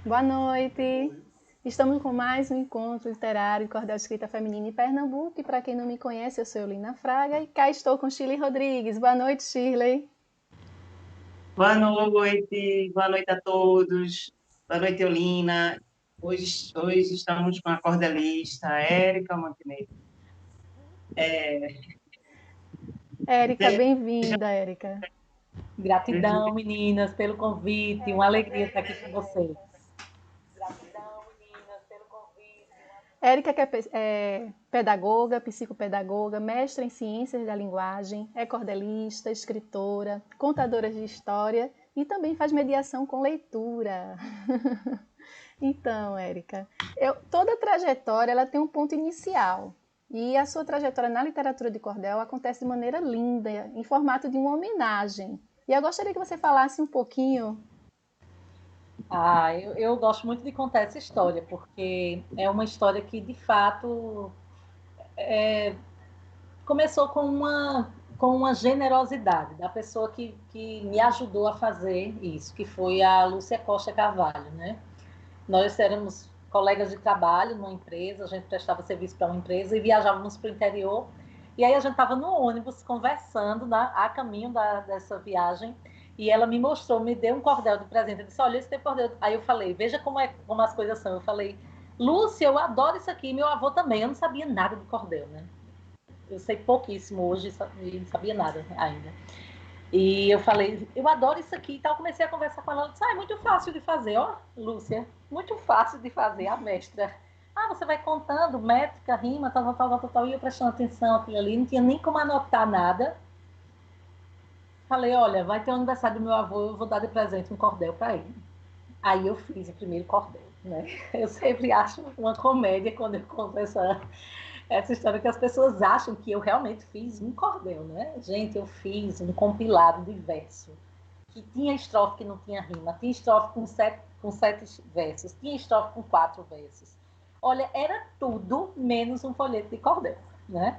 Boa noite. Estamos com mais um encontro literário Cordel Escrita Feminina em Pernambuco. E para quem não me conhece, eu sou Eulina Fraga e cá estou com Shirley Rodrigues. Boa noite, Shirley. Boa noite a todos. Boa noite, Eulina. Hoje estamos com a cordelista Érica Montenegro. Érica, Seja bem-vinda, Érica. Gratidão, meninas, pelo convite. Uma alegria estar aqui com vocês. Érica que é pedagoga, psicopedagoga, mestra em ciências da linguagem, é cordelista, escritora, contadora de história e também faz mediação com leitura. Então, Érica, toda trajetória ela tem um ponto inicial. E a sua trajetória na literatura de cordel acontece de maneira linda, em formato de uma homenagem. E eu gostaria que você falasse um pouquinho. Eu gosto muito de contar essa história, porque é uma história que, de fato, começou com uma generosidade da pessoa que me ajudou a fazer isso, que foi a Lúcia Costa Carvalho, né? Nós éramos colegas de trabalho numa empresa, a gente prestava serviço para uma empresa e viajávamos para o interior. E aí a gente estava no ônibus conversando a caminho dessa viagem e ela me mostrou, me deu um cordel de presente. Eu disse, olha, esse tem cordel. Aí eu falei, veja como as coisas são. Eu falei, Lúcia, eu adoro isso aqui, meu avô também. Eu não sabia nada de cordel, né? Eu sei pouquíssimo hoje e não sabia nada ainda. E eu falei, eu adoro isso aqui e tal. Comecei a conversar com ela. Ela disse, é muito fácil de fazer, ó, Lúcia. Muito fácil de fazer, a mestra. Você vai contando, métrica, rima, tal. E eu prestando atenção aquilo ali. Não tinha nem como anotar nada. Falei, olha, vai ter o aniversário do meu avô, eu vou dar de presente um cordel para ele. Aí eu fiz o primeiro cordel, né? Eu sempre acho uma comédia quando eu conto essa história que as pessoas acham que eu realmente fiz um cordel, né? Gente, eu fiz um compilado de verso que tinha estrofe que não tinha rima, tinha estrofe com sete versos, tinha estrofe com 4 versos. Olha, era tudo menos um folheto de cordel, né?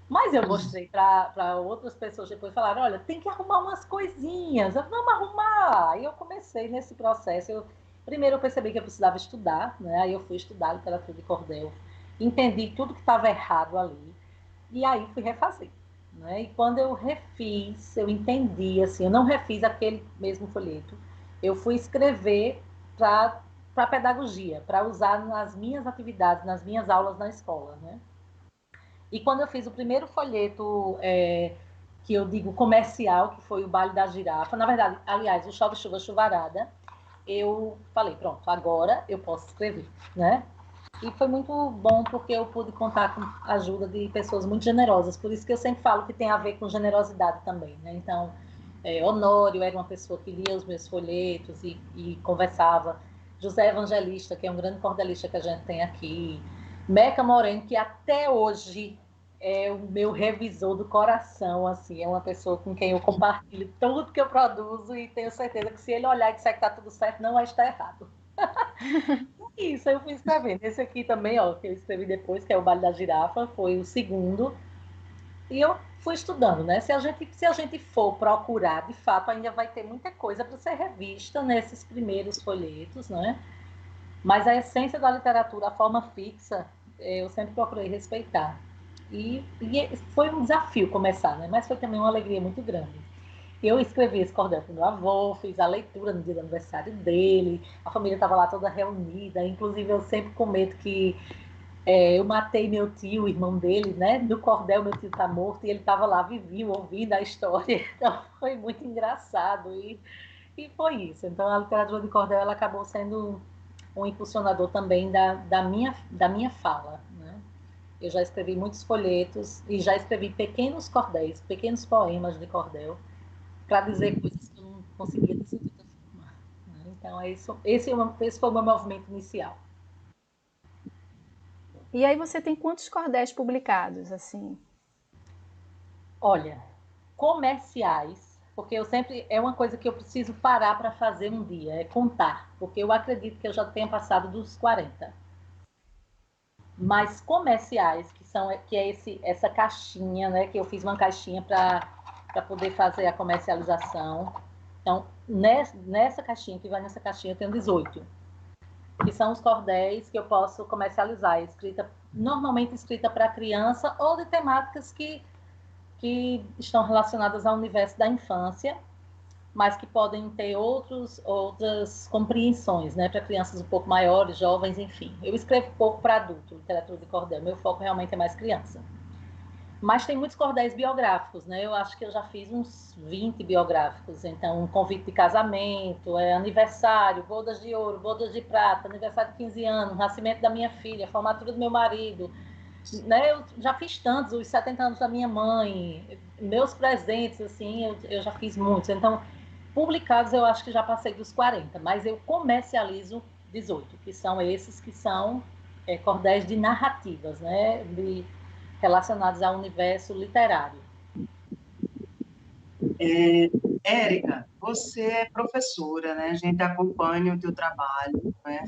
Mas eu mostrei para outras pessoas depois falaram, olha, tem que arrumar umas coisinhas, vamos arrumar. Aí eu comecei nesse processo. Primeiro eu percebi que eu precisava estudar, né? Aí eu fui estudar literatura de cordel, entendi tudo que estava errado ali, e aí fui refazer. Né? E quando eu refiz, eu entendi, assim, eu não refiz aquele mesmo folheto, eu fui escrever para pedagogia, para usar nas minhas atividades, nas minhas aulas na escola, né? E quando eu fiz o primeiro folheto, que eu digo comercial, que foi o Baile da Girafa, na verdade, aliás, o Chove Chuva Chuvarada, eu falei, pronto, agora eu posso escrever, né? E foi muito bom porque eu pude contar com a ajuda de pessoas muito generosas. Por isso que eu sempre falo que tem a ver com generosidade também, né? Então, Honório era uma pessoa que lia os meus folhetos e conversava. José Evangelista, que é um grande cordelista que a gente tem aqui. Meca Moreno, que até hoje é o meu revisor do coração, assim, é uma pessoa com quem eu compartilho tudo que eu produzo e tenho certeza que se ele olhar e disser que está tudo certo, não vai estar errado. Isso, eu fui escrevendo. Esse aqui também, ó, que eu escrevi depois, que é o Baile da Girafa, foi o segundo. E eu fui estudando, né? Se a gente for procurar, de fato, ainda vai ter muita coisa para ser revista nesses primeiros folhetos, né? Mas a essência da literatura, a forma fixa, eu sempre procurei respeitar. E foi um desafio começar, né? Mas foi também uma alegria muito grande. Eu escrevi esse cordel para o meu avô, fiz a leitura no dia do aniversário dele, a família estava lá toda reunida, inclusive eu sempre comento que eu matei meu tio, o irmão dele, né? No cordel meu tio está morto e ele estava lá vivinho, ouvindo a história, então foi muito engraçado e foi isso. Então a literatura de cordel ela acabou sendo um impulsionador também da minha fala, né? Eu já escrevi muitos folhetos e já escrevi pequenos cordéis, pequenos poemas de cordel, para dizer coisas que eu não conseguia dizer de outra forma. Né? Então, esse foi o meu movimento inicial. E aí você tem quantos cordéis publicados, assim? Olha, comerciais, porque eu sempre é uma coisa que eu preciso parar para fazer um dia, é contar, porque eu acredito que eu já tenha passado dos 40. Mas comerciais, essa caixinha, né, que eu fiz uma caixinha para poder fazer a comercialização. Então, nessa caixinha, que vai nessa caixinha, eu tenho 18. que são os cordéis que eu posso comercializar, normalmente escrita para criança ou de temáticas que estão relacionadas ao universo da infância, mas que podem ter outras compreensões, né, para crianças um pouco maiores, jovens, enfim. Eu escrevo pouco para adulto, literatura de cordel, meu foco realmente é mais criança. Mas tem muitos cordéis biográficos, né? Eu acho que eu já fiz uns 20 biográficos. Então, um convite de casamento, aniversário, bodas de ouro, bodas de prata, aniversário de 15 anos, nascimento da minha filha, formatura do meu marido. Né? Eu já fiz tantos, os 70 anos da minha mãe, meus presentes, assim, eu já fiz muitos. Então, publicados eu acho que já passei dos 40, mas eu comercializo 18, que são esses que são cordéis de narrativas, né? Relacionados ao universo literário. Érica, você é professora, né? A gente acompanha o teu trabalho, né?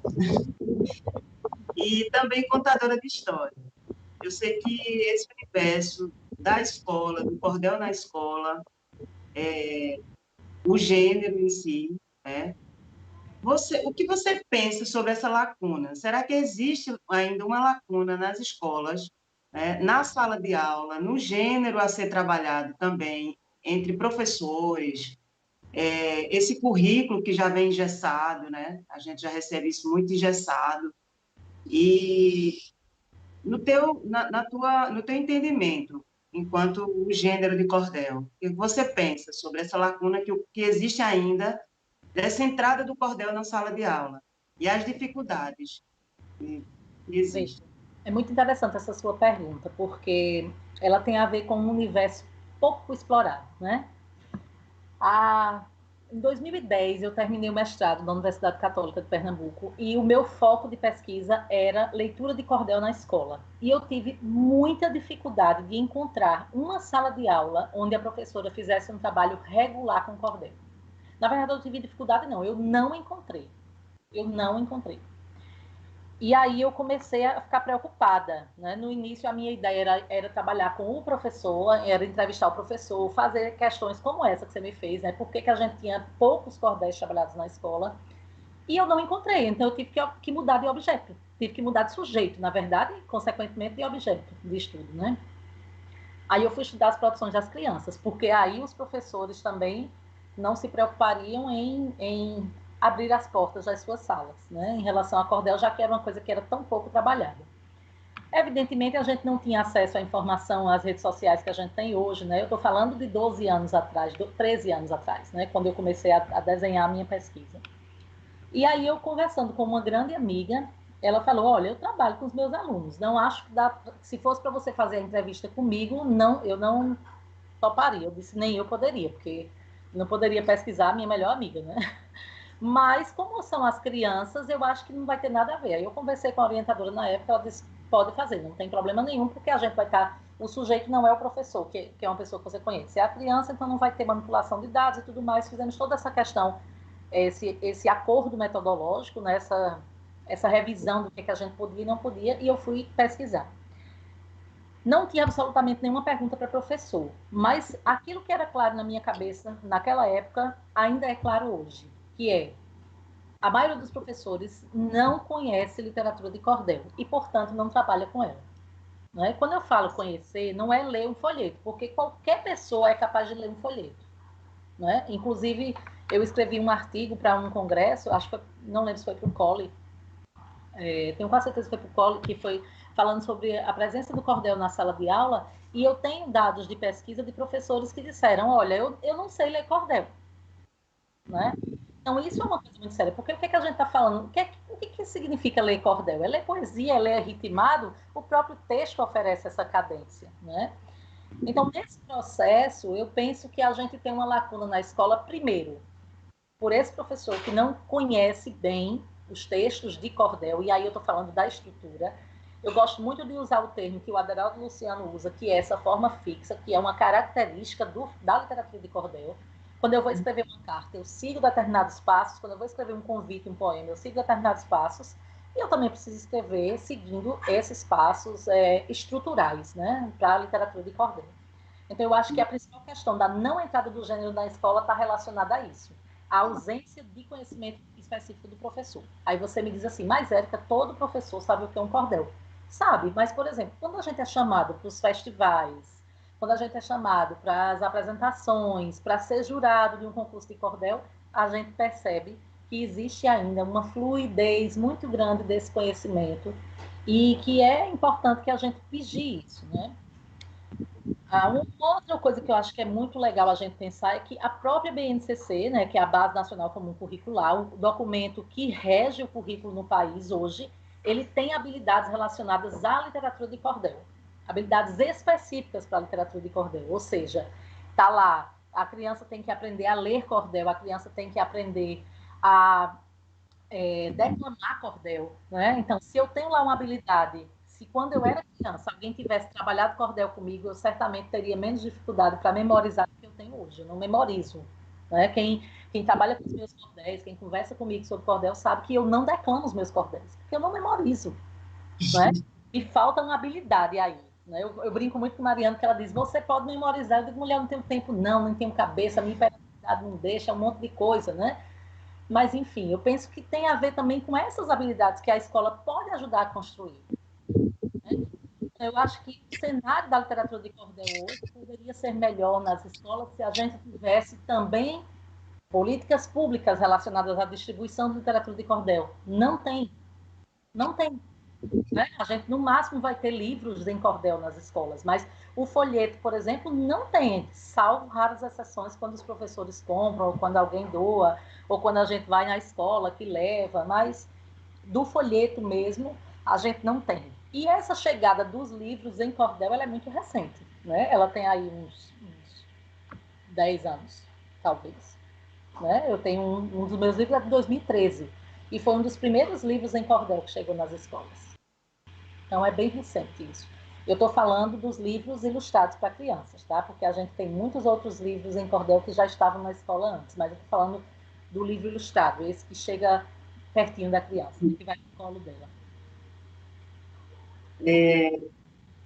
E também contadora de história. Eu sei que esse universo da escola, do cordel na escola, o gênero em si, né? O que você pensa sobre essa lacuna? Será que existe ainda uma lacuna nas escolas, né, na sala de aula, no gênero a ser trabalhado também entre professores, esse currículo que já vem engessado, né? A gente já recebe isso muito engessado. E no teu entendimento, enquanto o gênero de cordel, o que você pensa sobre essa lacuna que existe ainda dessa entrada do cordel na sala de aula e as dificuldades que Veja, existem? é muito interessante essa sua pergunta, porque ela tem a ver com um universo pouco explorado, né? Em 2010, eu terminei o mestrado na Universidade Católica de Pernambuco e o meu foco de pesquisa era leitura de cordel na escola. E eu tive muita dificuldade de encontrar uma sala de aula onde a professora fizesse um trabalho regular com cordel. Na verdade, eu tive dificuldade, não, eu não encontrei. Eu não encontrei. E aí eu comecei a ficar preocupada, né? No início, a minha ideia era trabalhar com o professor, era entrevistar o professor, fazer questões como essa que você me fez, né? Por que a gente tinha poucos cordéis trabalhados na escola? E eu não encontrei, então eu tive que mudar de objeto, tive que mudar de sujeito, na verdade, e, consequentemente, de objeto de estudo, né? Aí eu fui estudar as produções das crianças, porque aí os professores também não se preocupariam em abrir as portas das suas salas, né? Em relação a cordel, já que era uma coisa que era tão pouco trabalhada. Evidentemente, a gente não tinha acesso à informação, às redes sociais que a gente tem hoje, né? Eu estou falando de 12 anos atrás, 13 anos atrás, né? Quando eu comecei a desenhar a minha pesquisa. E aí eu conversando com uma grande amiga, ela falou, olha, eu trabalho com os meus alunos, não acho que dá, se fosse para você fazer a entrevista comigo, não, eu não toparia. Eu disse, nem eu poderia, porque não poderia pesquisar a minha melhor amiga, né? Mas, como são as crianças, eu acho que não vai ter nada a ver. Aí eu conversei com a orientadora na época, ela disse, pode fazer, não tem problema nenhum, porque a gente vai estar... O sujeito não é o professor, que é uma pessoa que você conhece, é a criança, então não vai ter manipulação de dados e tudo mais. Fizemos toda essa questão, esse acordo metodológico, né? Essa revisão do que a gente podia e não podia, e eu fui pesquisar. Não tinha absolutamente nenhuma pergunta para professor, mas aquilo que era claro na minha cabeça naquela época ainda é claro hoje, que é a maioria dos professores não conhece literatura de cordel e, portanto, não trabalha com ela. Não é? Quando eu falo conhecer, não é ler um folheto, porque qualquer pessoa é capaz de ler um folheto. Não é? Inclusive, eu escrevi um artigo para um congresso, acho que não lembro se foi para o Colli, tenho quase certeza que foi para o Colli, que foi falando sobre a presença do cordel na sala de aula, e eu tenho dados de pesquisa de professores que disseram, olha, eu não sei ler cordel. Né? Então, isso é uma coisa muito séria, porque o que a gente está falando? O que significa ler cordel? É ler poesia, é ler ritmado, o próprio texto oferece essa cadência. Né? Então, nesse processo, eu penso que a gente tem uma lacuna na escola, primeiro, por esse professor que não conhece bem os textos de cordel, e aí eu estou falando da estrutura. Eu gosto muito de usar o termo que o Aderaldo Luciano usa, que é essa forma fixa, que é uma característica da literatura de cordel. Quando eu vou escrever uma carta, eu sigo determinados passos. Quando eu vou escrever um convite, um poema, eu sigo determinados passos. E eu também preciso escrever seguindo esses passos estruturais, né, para a literatura de cordel. Então, eu acho que a principal questão da não entrada do gênero na escola está relacionada a isso. A ausência de conhecimento específica do professor. Aí você me diz assim, mas Érica, todo professor sabe o que é um cordel. Sabe, mas, por exemplo, quando a gente é chamado para os festivais, quando a gente é chamado para as apresentações, para ser jurado de um concurso de cordel, a gente percebe que existe ainda uma fluidez muito grande desse conhecimento e que é importante que a gente vigie isso, né? Uma outra coisa que eu acho que é muito legal a gente pensar é que a própria BNCC, né, que é a Base Nacional Comum Curricular, o documento que rege o currículo no país hoje, ele tem habilidades relacionadas à literatura de cordel, habilidades específicas para a literatura de cordel, ou seja, está lá, a criança tem que aprender a ler cordel, a criança tem que aprender a declamar cordel, né? Então, se eu tenho lá uma habilidade, se quando eu era criança alguém tivesse trabalhado cordel comigo, eu certamente teria menos dificuldade para memorizar do que eu tenho hoje. Eu não memorizo, né? Quem trabalha com os meus cordéis, quem conversa comigo sobre cordel, sabe que eu não declamo os meus cordéis, porque eu não memorizo, né? Me falta uma habilidade aí. Né? Eu brinco muito com a Mariana, que ela diz, você pode memorizar. Eu digo, mulher, não tenho tempo, não tenho cabeça, a minha hiperatividade não deixa, um monte de coisa, né? Mas, enfim, eu penso que tem a ver também com essas habilidades que a escola pode ajudar a construir. Né? Eu acho que o cenário da literatura de cordel hoje poderia ser melhor nas escolas se a gente tivesse também políticas públicas relacionadas à distribuição de literatura de cordel. Não tem. Não tem. Né? A gente, no máximo, vai ter livros em cordel nas escolas, mas o folheto, por exemplo, não tem, salvo raras exceções quando os professores compram, ou quando alguém doa, ou quando a gente vai na escola que leva, mas do folheto mesmo, a gente não tem. E essa chegada dos livros em cordel, ela é muito recente, né? Ela tem aí uns 10 anos, talvez. Né? Eu tenho um dos meus livros é de 2013, e foi um dos primeiros livros em cordel que chegou nas escolas. Então, é bem recente isso. Eu estou falando dos livros ilustrados para crianças, tá? Porque a gente tem muitos outros livros em cordel que já estavam na escola antes, mas eu estou falando do livro ilustrado, esse que chega pertinho da criança, que vai no colo dela.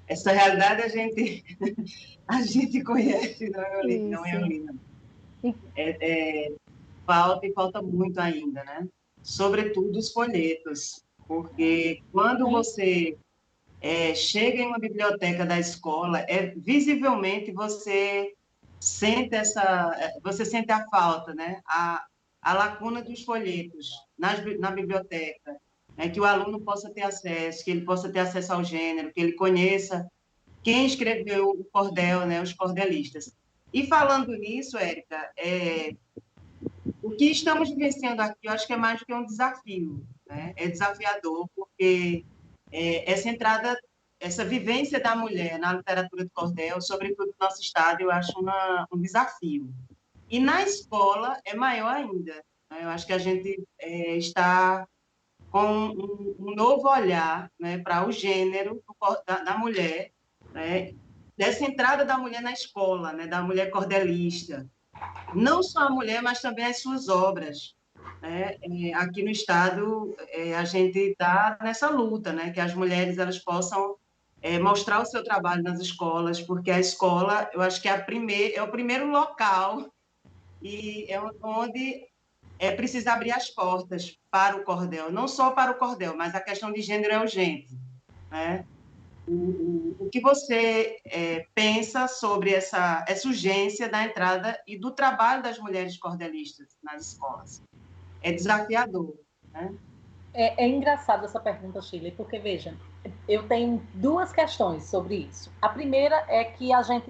Essa realidade a gente conhece, não é, Isso. Eulina? Falta e falta muito ainda, né? Sobretudo os folhetos, porque quando você chega em uma biblioteca da escola, visivelmente você sente a falta, né? A lacuna dos folhetos na biblioteca, né? Que o aluno possa ter acesso, que ele possa ter acesso ao gênero, que ele conheça quem escreveu o cordel, né? Os cordelistas. E falando nisso, Érica, o que estamos vivenciando aqui, eu acho que é mais do que um desafio, né? É desafiador, porque essa vivência da mulher na literatura de cordel, sobretudo no nosso estado, eu acho um desafio. E na escola é maior ainda. Né? Eu acho que a gente está com um novo olhar, né, para o gênero da mulher, né? Dessa entrada da mulher na escola, né, da mulher cordelista. Não só a mulher, mas também as suas obras. Né? Aqui no Estado, a gente está nessa luta, né? Que as mulheres elas possam mostrar o seu trabalho nas escolas, porque a escola, eu acho que é o primeiro local e é onde precisa abrir as portas para o cordel, não só para o cordel, mas a questão de gênero é urgente. Né? O que você pensa sobre essa urgência da entrada e do trabalho das mulheres cordelistas nas escolas? É desafiador, né? É engraçado essa pergunta, Shirley, porque, veja, eu tenho duas questões sobre isso. A primeira é que a gente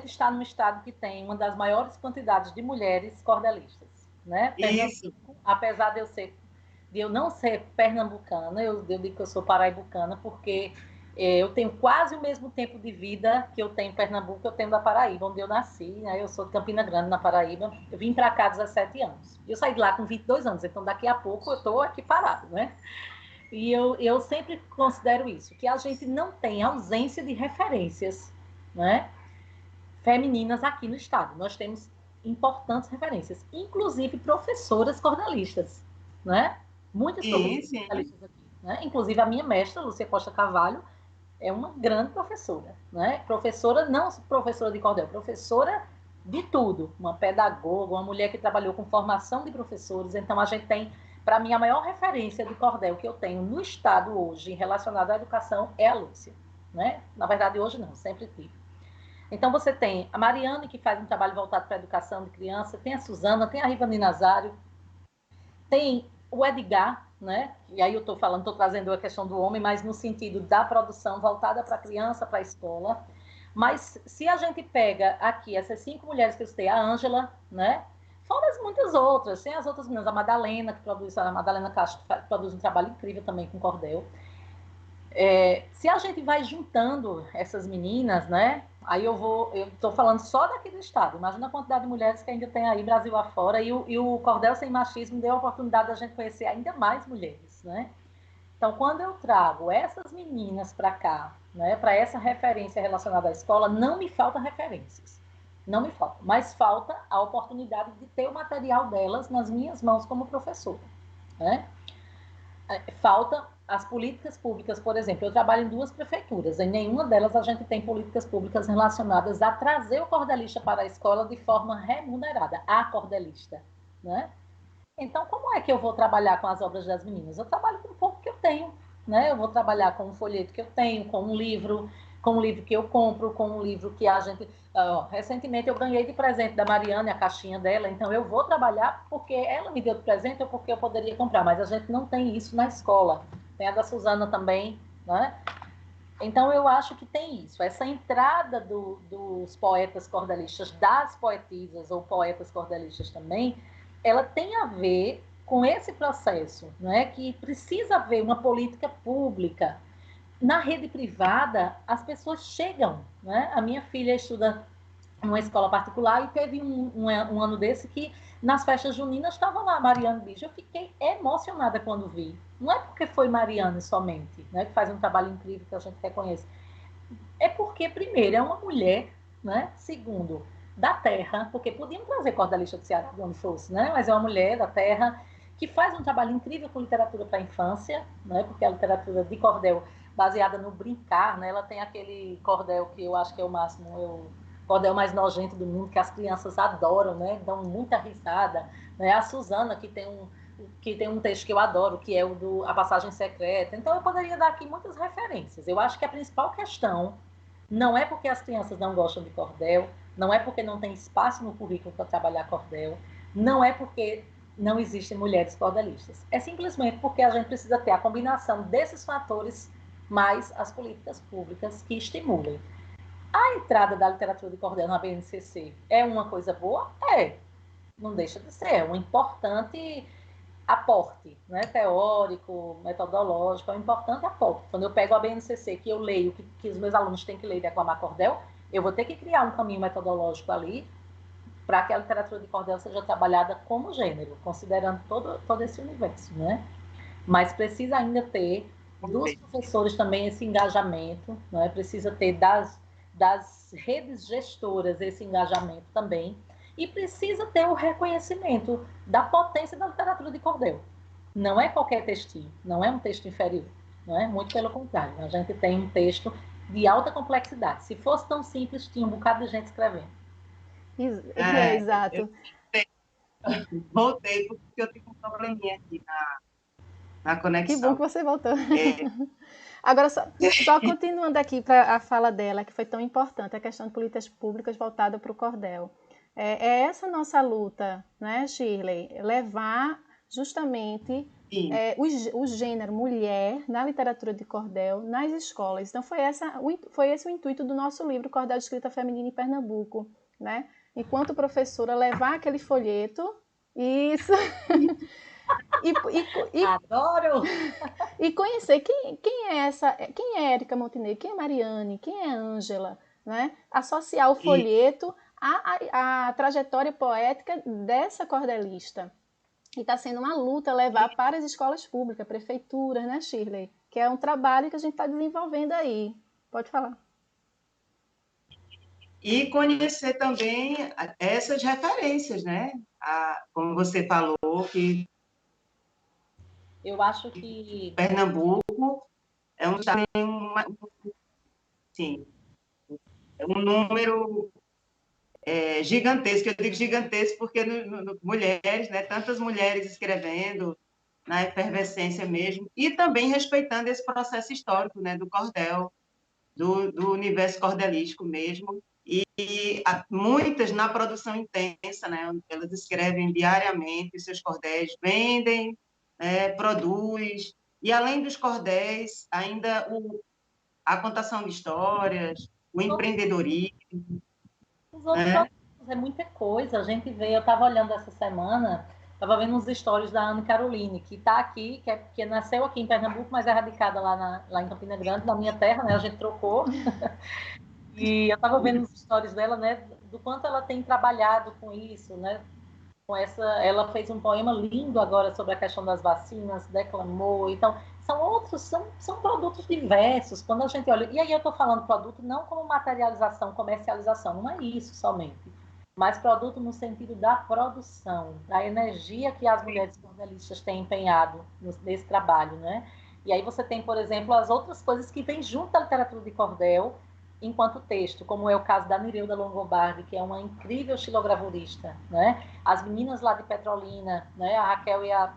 está num estado que tem uma das maiores quantidades de mulheres cordelistas, né? Isso. Apesar de eu não ser pernambucana, eu digo que eu sou paraibucana, porque eu tenho quase o mesmo tempo de vida que eu tenho em Pernambuco, eu tenho da Paraíba, onde eu nasci, né? Eu sou de Campina Grande, na Paraíba. Eu vim para cá há 17 anos. Eu saí de lá com 22 anos, então daqui a pouco eu estou aqui parado, né? E eu sempre considero isso, que a gente não tem ausência de referências, né, femininas aqui no estado. Nós temos importantes referências, inclusive professoras cordelistas, né? Muitas professoras cordelistas aqui, né? Inclusive a minha mestra, Lúcia Costa Carvalho, é uma grande professora, né? Professora, não professora de cordel, professora de tudo, uma pedagoga, uma mulher que trabalhou com formação de professores. Então, a gente tem, para mim, a maior referência de cordel que eu tenho no estado hoje relacionada à educação é a Lúcia, né? Na verdade, hoje não, sempre tive. Então, você tem a Mariane, que faz um trabalho voltado para a educação de criança, tem a Suzana, tem a Rivani Nazário, tem o Edgar, né? E aí eu estou falando, estou trazendo a questão do homem, mas no sentido da produção voltada para a criança, para a escola. Mas se a gente pega aqui essas 5 mulheres que eu citei, a Ângela, né? Fora as muitas outras, tem as outras meninas, a Madalena, que produz, a Madalena Castro, que produz um trabalho incrível também com cordel. Se a gente vai juntando essas meninas, né? Aí eu estou falando só daqui do estado. Imagina a quantidade de mulheres que ainda tem aí Brasil afora. E o Cordel Sem Machismo deu a oportunidade da gente conhecer ainda mais mulheres, né? Então, quando eu trago essas meninas para cá, né, para essa referência relacionada à escola, não me faltam referências. Não me falta. Mas falta a oportunidade de ter o material delas nas minhas mãos como professora, né? Falta as políticas públicas, por exemplo. Eu trabalho em 2 prefeituras, em nenhuma delas a gente tem políticas públicas relacionadas a trazer o cordelista para a escola de forma remunerada, a cordelista, né? Então, como é que eu vou trabalhar com as obras das meninas? Eu trabalho com o pouco que eu tenho, né? Eu vou trabalhar com um folheto que eu tenho, com um livro que eu compro, com um livro que a gente... recentemente eu ganhei de presente da Mariane a caixinha dela, então eu vou trabalhar porque ela me deu de presente ou porque eu poderia comprar, mas a gente não tem isso na escola. Tem a da Suzana também, né? Então eu acho que tem isso, essa entrada dos poetas cordelistas, das poetisas ou poetas cordelistas também, ela tem a ver com esse processo, né? Que precisa haver uma política pública. Na rede privada, as pessoas chegam, né? A minha filha estuda numa escola particular e teve um ano desse que nas festas juninas estava lá a Mariane Bicho. Eu fiquei emocionada quando vi. Não é porque foi Mariane somente, né, que faz um trabalho incrível que a gente reconhece. É porque, primeiro, é uma mulher, né? Segundo, da terra, porque podiam trazer cordelista do Ceará de onde fosse, né? Mas é uma mulher da terra que faz um trabalho incrível com literatura para a infância, né? Porque a literatura de cordel baseada no brincar, né? Ela tem aquele cordel que eu acho que é o máximo, o cordel mais nojento do mundo, que as crianças adoram, né? Dão muita risada, né? A Suzana, que tem um texto que eu adoro, que é o do A Passagem Secreta. Então, eu poderia dar aqui muitas referências. Eu acho que a principal questão não é porque as crianças não gostam de cordel, não é porque não tem espaço no currículo para trabalhar cordel, não é porque não existem mulheres cordelistas. É simplesmente porque a gente precisa ter a combinação desses fatores mais as políticas públicas que estimulem. A entrada da literatura de cordel na BNCC é uma coisa boa? É. Não deixa de ser. É um importante aporte, né, teórico, metodológico, é um importante aporte. Quando eu pego a BNCC, que eu leio, que os meus alunos têm que ler e declamar cordel, eu vou ter que criar um caminho metodológico ali para que a literatura de cordel seja trabalhada como gênero, considerando todo esse universo, né? Mas precisa ainda ter dos professores também esse engajamento, né? Precisa ter das redes gestoras esse engajamento também, e precisa ter o reconhecimento da potência da literatura de cordel. Não é qualquer textinho, não é um texto inferior, não é? Muito pelo contrário, a gente tem um texto de alta complexidade. Se fosse tão simples, tinha um bocado de gente escrevendo. Exato. Voltei porque eu tive um probleminha aqui na Que bom que conexão. você voltou. Agora, só continuando aqui para a fala dela, que foi tão importante, a questão de políticas públicas voltada para o cordel. É essa nossa luta, né, Shirley? Levar justamente o gênero mulher na literatura de cordel nas escolas. Então, foi esse o intuito do nosso livro Cordel de Escrita Feminina em Pernambuco, né? Enquanto professora, levar aquele folheto, isso... Adoro! E conhecer quem é essa, quem é Érica Montenegro, quem é Mariane, quem é Ângela, né? Associar o folheto à trajetória poética dessa cordelista. E está sendo uma luta levar para as escolas públicas, prefeituras, né, Shirley? Que é um trabalho que a gente está desenvolvendo aí. Pode falar. E conhecer também essas referências, né? Como você falou, que Eu acho que Pernambuco é um estado sim, é um número gigantesco. Eu digo gigantesco porque mulheres, né? Tantas mulheres escrevendo na efervescência mesmo, e também respeitando esse processo histórico, né? Do cordel, do universo cordelístico mesmo, e muitas na produção intensa, né? Onde elas escrevem diariamente os seus cordéis, vendem, produz, e além dos cordéis, ainda a contação de histórias, o empreendedorismo, Os outros né? produtos, é muita coisa. A gente vê, eu estava olhando essa semana, estava vendo uns stories da Anne Caroline, que está aqui, que nasceu aqui em Pernambuco, mas é radicada lá em Campina Grande, na minha terra, né? A gente trocou. E eu estava vendo os stories dela, né? Do quanto ela tem trabalhado com isso, né? Ela fez um poema lindo agora sobre a questão das vacinas, declamou. Então, são produtos diversos. Quando a gente olha, e aí eu estou falando produto não como materialização, comercialização, não é isso somente, mas produto no sentido da produção, da energia que as mulheres jornalistas têm empenhado nesse trabalho, né? E aí você tem, por exemplo, as outras coisas que vêm junto da literatura de cordel enquanto texto, como é o caso da Nireuda Longobardi, que é uma incrível xilogravurista, né? As meninas lá de Petrolina, né? A Raquel e a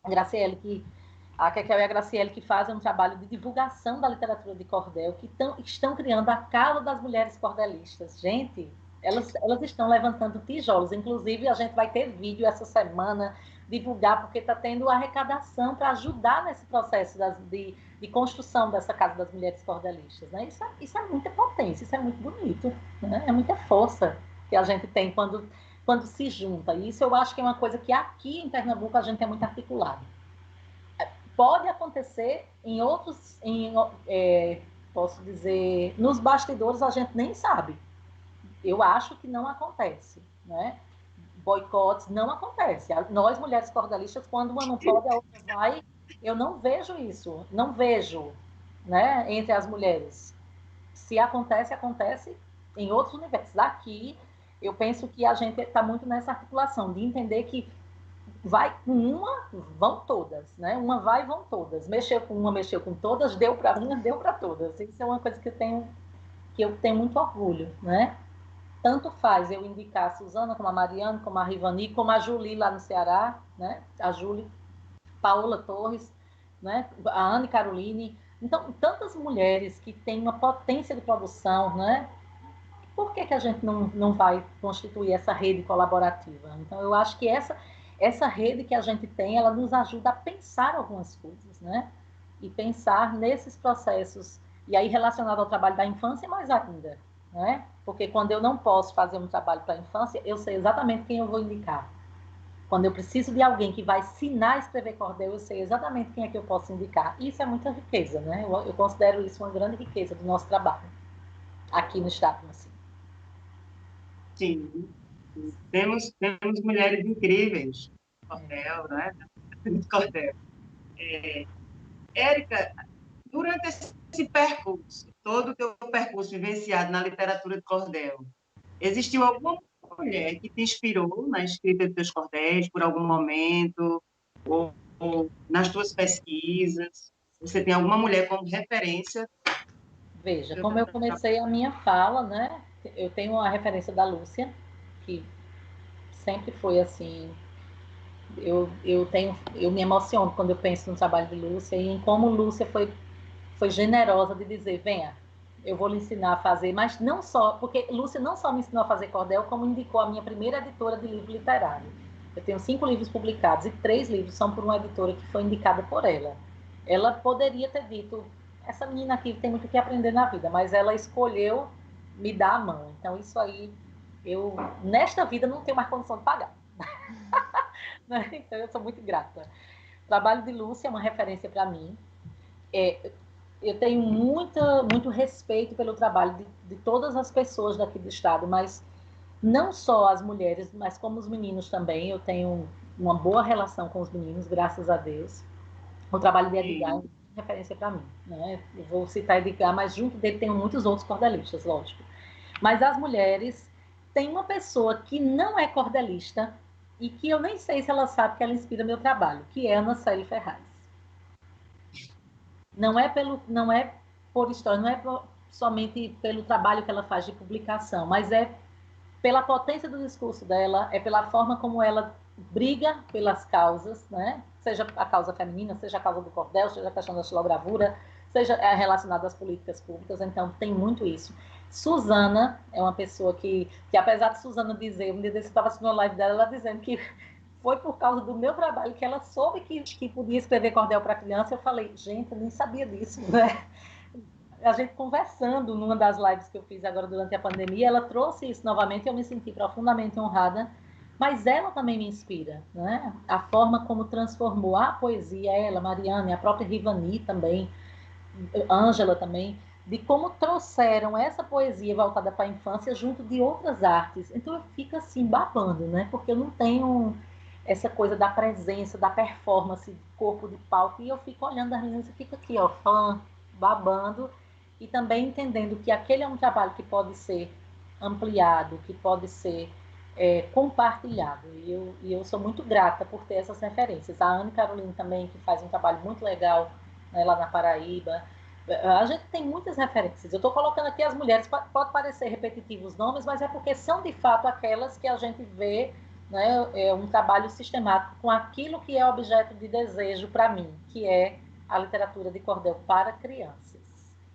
Graciele, que fazem um trabalho de divulgação da literatura de cordel, que estão criando a Casa das Mulheres Cordelistas. Gente, elas estão levantando tijolos. Inclusive, a gente vai ter vídeo essa semana, divulgar, porque está tendo arrecadação para ajudar nesse processo de construção dessa Casa das Mulheres Cordelistas. Né? Isso é muita potência, isso é muito bonito, né? É muita força que a gente tem quando se junta. E isso eu acho que é uma coisa que aqui em Pernambuco a gente é muito articulado. Pode acontecer em outros, posso dizer, nos bastidores a gente nem sabe. Eu acho que não acontece, né? Boicotes não acontecem. Nós, mulheres cordelistas, quando uma não pode, a outra vai. Eu não vejo isso, não vejo, né, entre as mulheres. Se acontece, acontece em outros universos. Aqui, eu penso que a gente está muito nessa articulação de entender que vai com uma, vão todas, né? Uma vai, vão todas. Mexeu com uma, mexeu com todas, deu para uma, deu para todas. Isso é uma coisa que eu tenho muito orgulho, né? Tanto faz eu indicar a Suzana, como a Mariana, como a Rivani, como a Julie lá no Ceará, né? A Julie, Paola Torres, né? A Anne Caroline. Então, tantas mulheres que têm uma potência de produção, né? Por que a gente não vai constituir essa rede colaborativa? Então, eu acho que essa rede que a gente tem, ela nos ajuda a pensar algumas coisas, né? E pensar nesses processos, e aí relacionado ao trabalho da infância, mais ainda, né? Porque quando eu não posso fazer um trabalho para a infância, eu sei exatamente quem eu vou indicar. Quando eu preciso de alguém que vai ensinar a escrever cordel, eu sei exatamente quem é que eu posso indicar. Isso é muita riqueza, né? Eu considero isso uma grande riqueza do nosso trabalho aqui no estado, assim. Sim, temos mulheres incríveis, cordel, né? Cordel. Érica, durante esse percurso, todo o teu percurso vivenciado na literatura de cordel, existiu alguma mulher que te inspirou na escrita de teus cordéis por algum momento, ou nas tuas pesquisas? Você tem alguma mulher como referência? Veja, como eu comecei a minha fala, né? Eu tenho a referência da Lúcia, que sempre foi assim. Eu me emociono quando eu penso no trabalho de Lúcia e em como Lúcia foi generosa de dizer, venha, eu vou lhe ensinar a fazer, mas não só, porque Lúcia não só me ensinou a fazer cordel, como indicou a minha primeira editora de livro literário. Eu tenho 5 livros publicados e 3 livros são por uma editora que foi indicada por ela. Ela poderia ter dito, essa menina aqui tem muito o que aprender na vida, mas ela escolheu me dar a mão. Então isso aí, eu nesta vida não tenho mais condição de pagar. Então eu sou muito grata. O trabalho de Lúcia é uma referência para mim. Eu tenho muito respeito pelo trabalho de todas as pessoas daqui do estado, mas não só as mulheres, mas como os meninos também. Eu tenho uma boa relação com os meninos, graças a Deus. O trabalho de Edgar é uma referência para mim, né? Eu vou citar Edgar, mas junto dele tem muitos outros cordelistas, lógico. Mas as mulheres, tem uma pessoa que não é cordelista e que eu nem sei se ela sabe que ela inspira meu trabalho, que é a Ana Célia Ferraz. Não é por história, não é somente pelo trabalho que ela faz de publicação, mas é pela potência do discurso dela, é pela forma como ela briga pelas causas, né? Seja a causa feminina, seja a causa do cordel, seja a questão da xilogravura, seja relacionada às políticas públicas, então tem muito isso. Suzana é uma pessoa que apesar de Suzana dizer, um dia desse eu estava assistindo uma live dela, ela dizendo que foi por causa do meu trabalho que ela soube que podia escrever cordel para criança. Eu falei, gente, eu nem sabia disso, né? A gente conversando numa das lives que eu fiz agora durante a pandemia, ela trouxe isso novamente e eu me senti profundamente honrada, mas ela também me inspira, né? A forma como transformou a poesia, ela, Mariana, a própria Rivani também, Ângela também, de como trouxeram essa poesia voltada para a infância junto de outras artes. Então eu fico assim, babando, né? Porque eu não tenho essa coisa da presença, da performance, de corpo de palco, e eu fico olhando as meninas e fico aqui, ó, fã, babando, e também entendendo que aquele é um trabalho que pode ser ampliado, que pode ser compartilhado. E eu sou muito grata por ter essas referências. A Anne Caroline também, que faz um trabalho muito legal, né, lá na Paraíba. A gente tem muitas referências. Eu estou colocando aqui as mulheres, pode parecer repetitivo os nomes, mas é porque são de fato aquelas que a gente vê, né, um trabalho sistemático com aquilo que é objeto de desejo para mim, que é a literatura de cordel para crianças.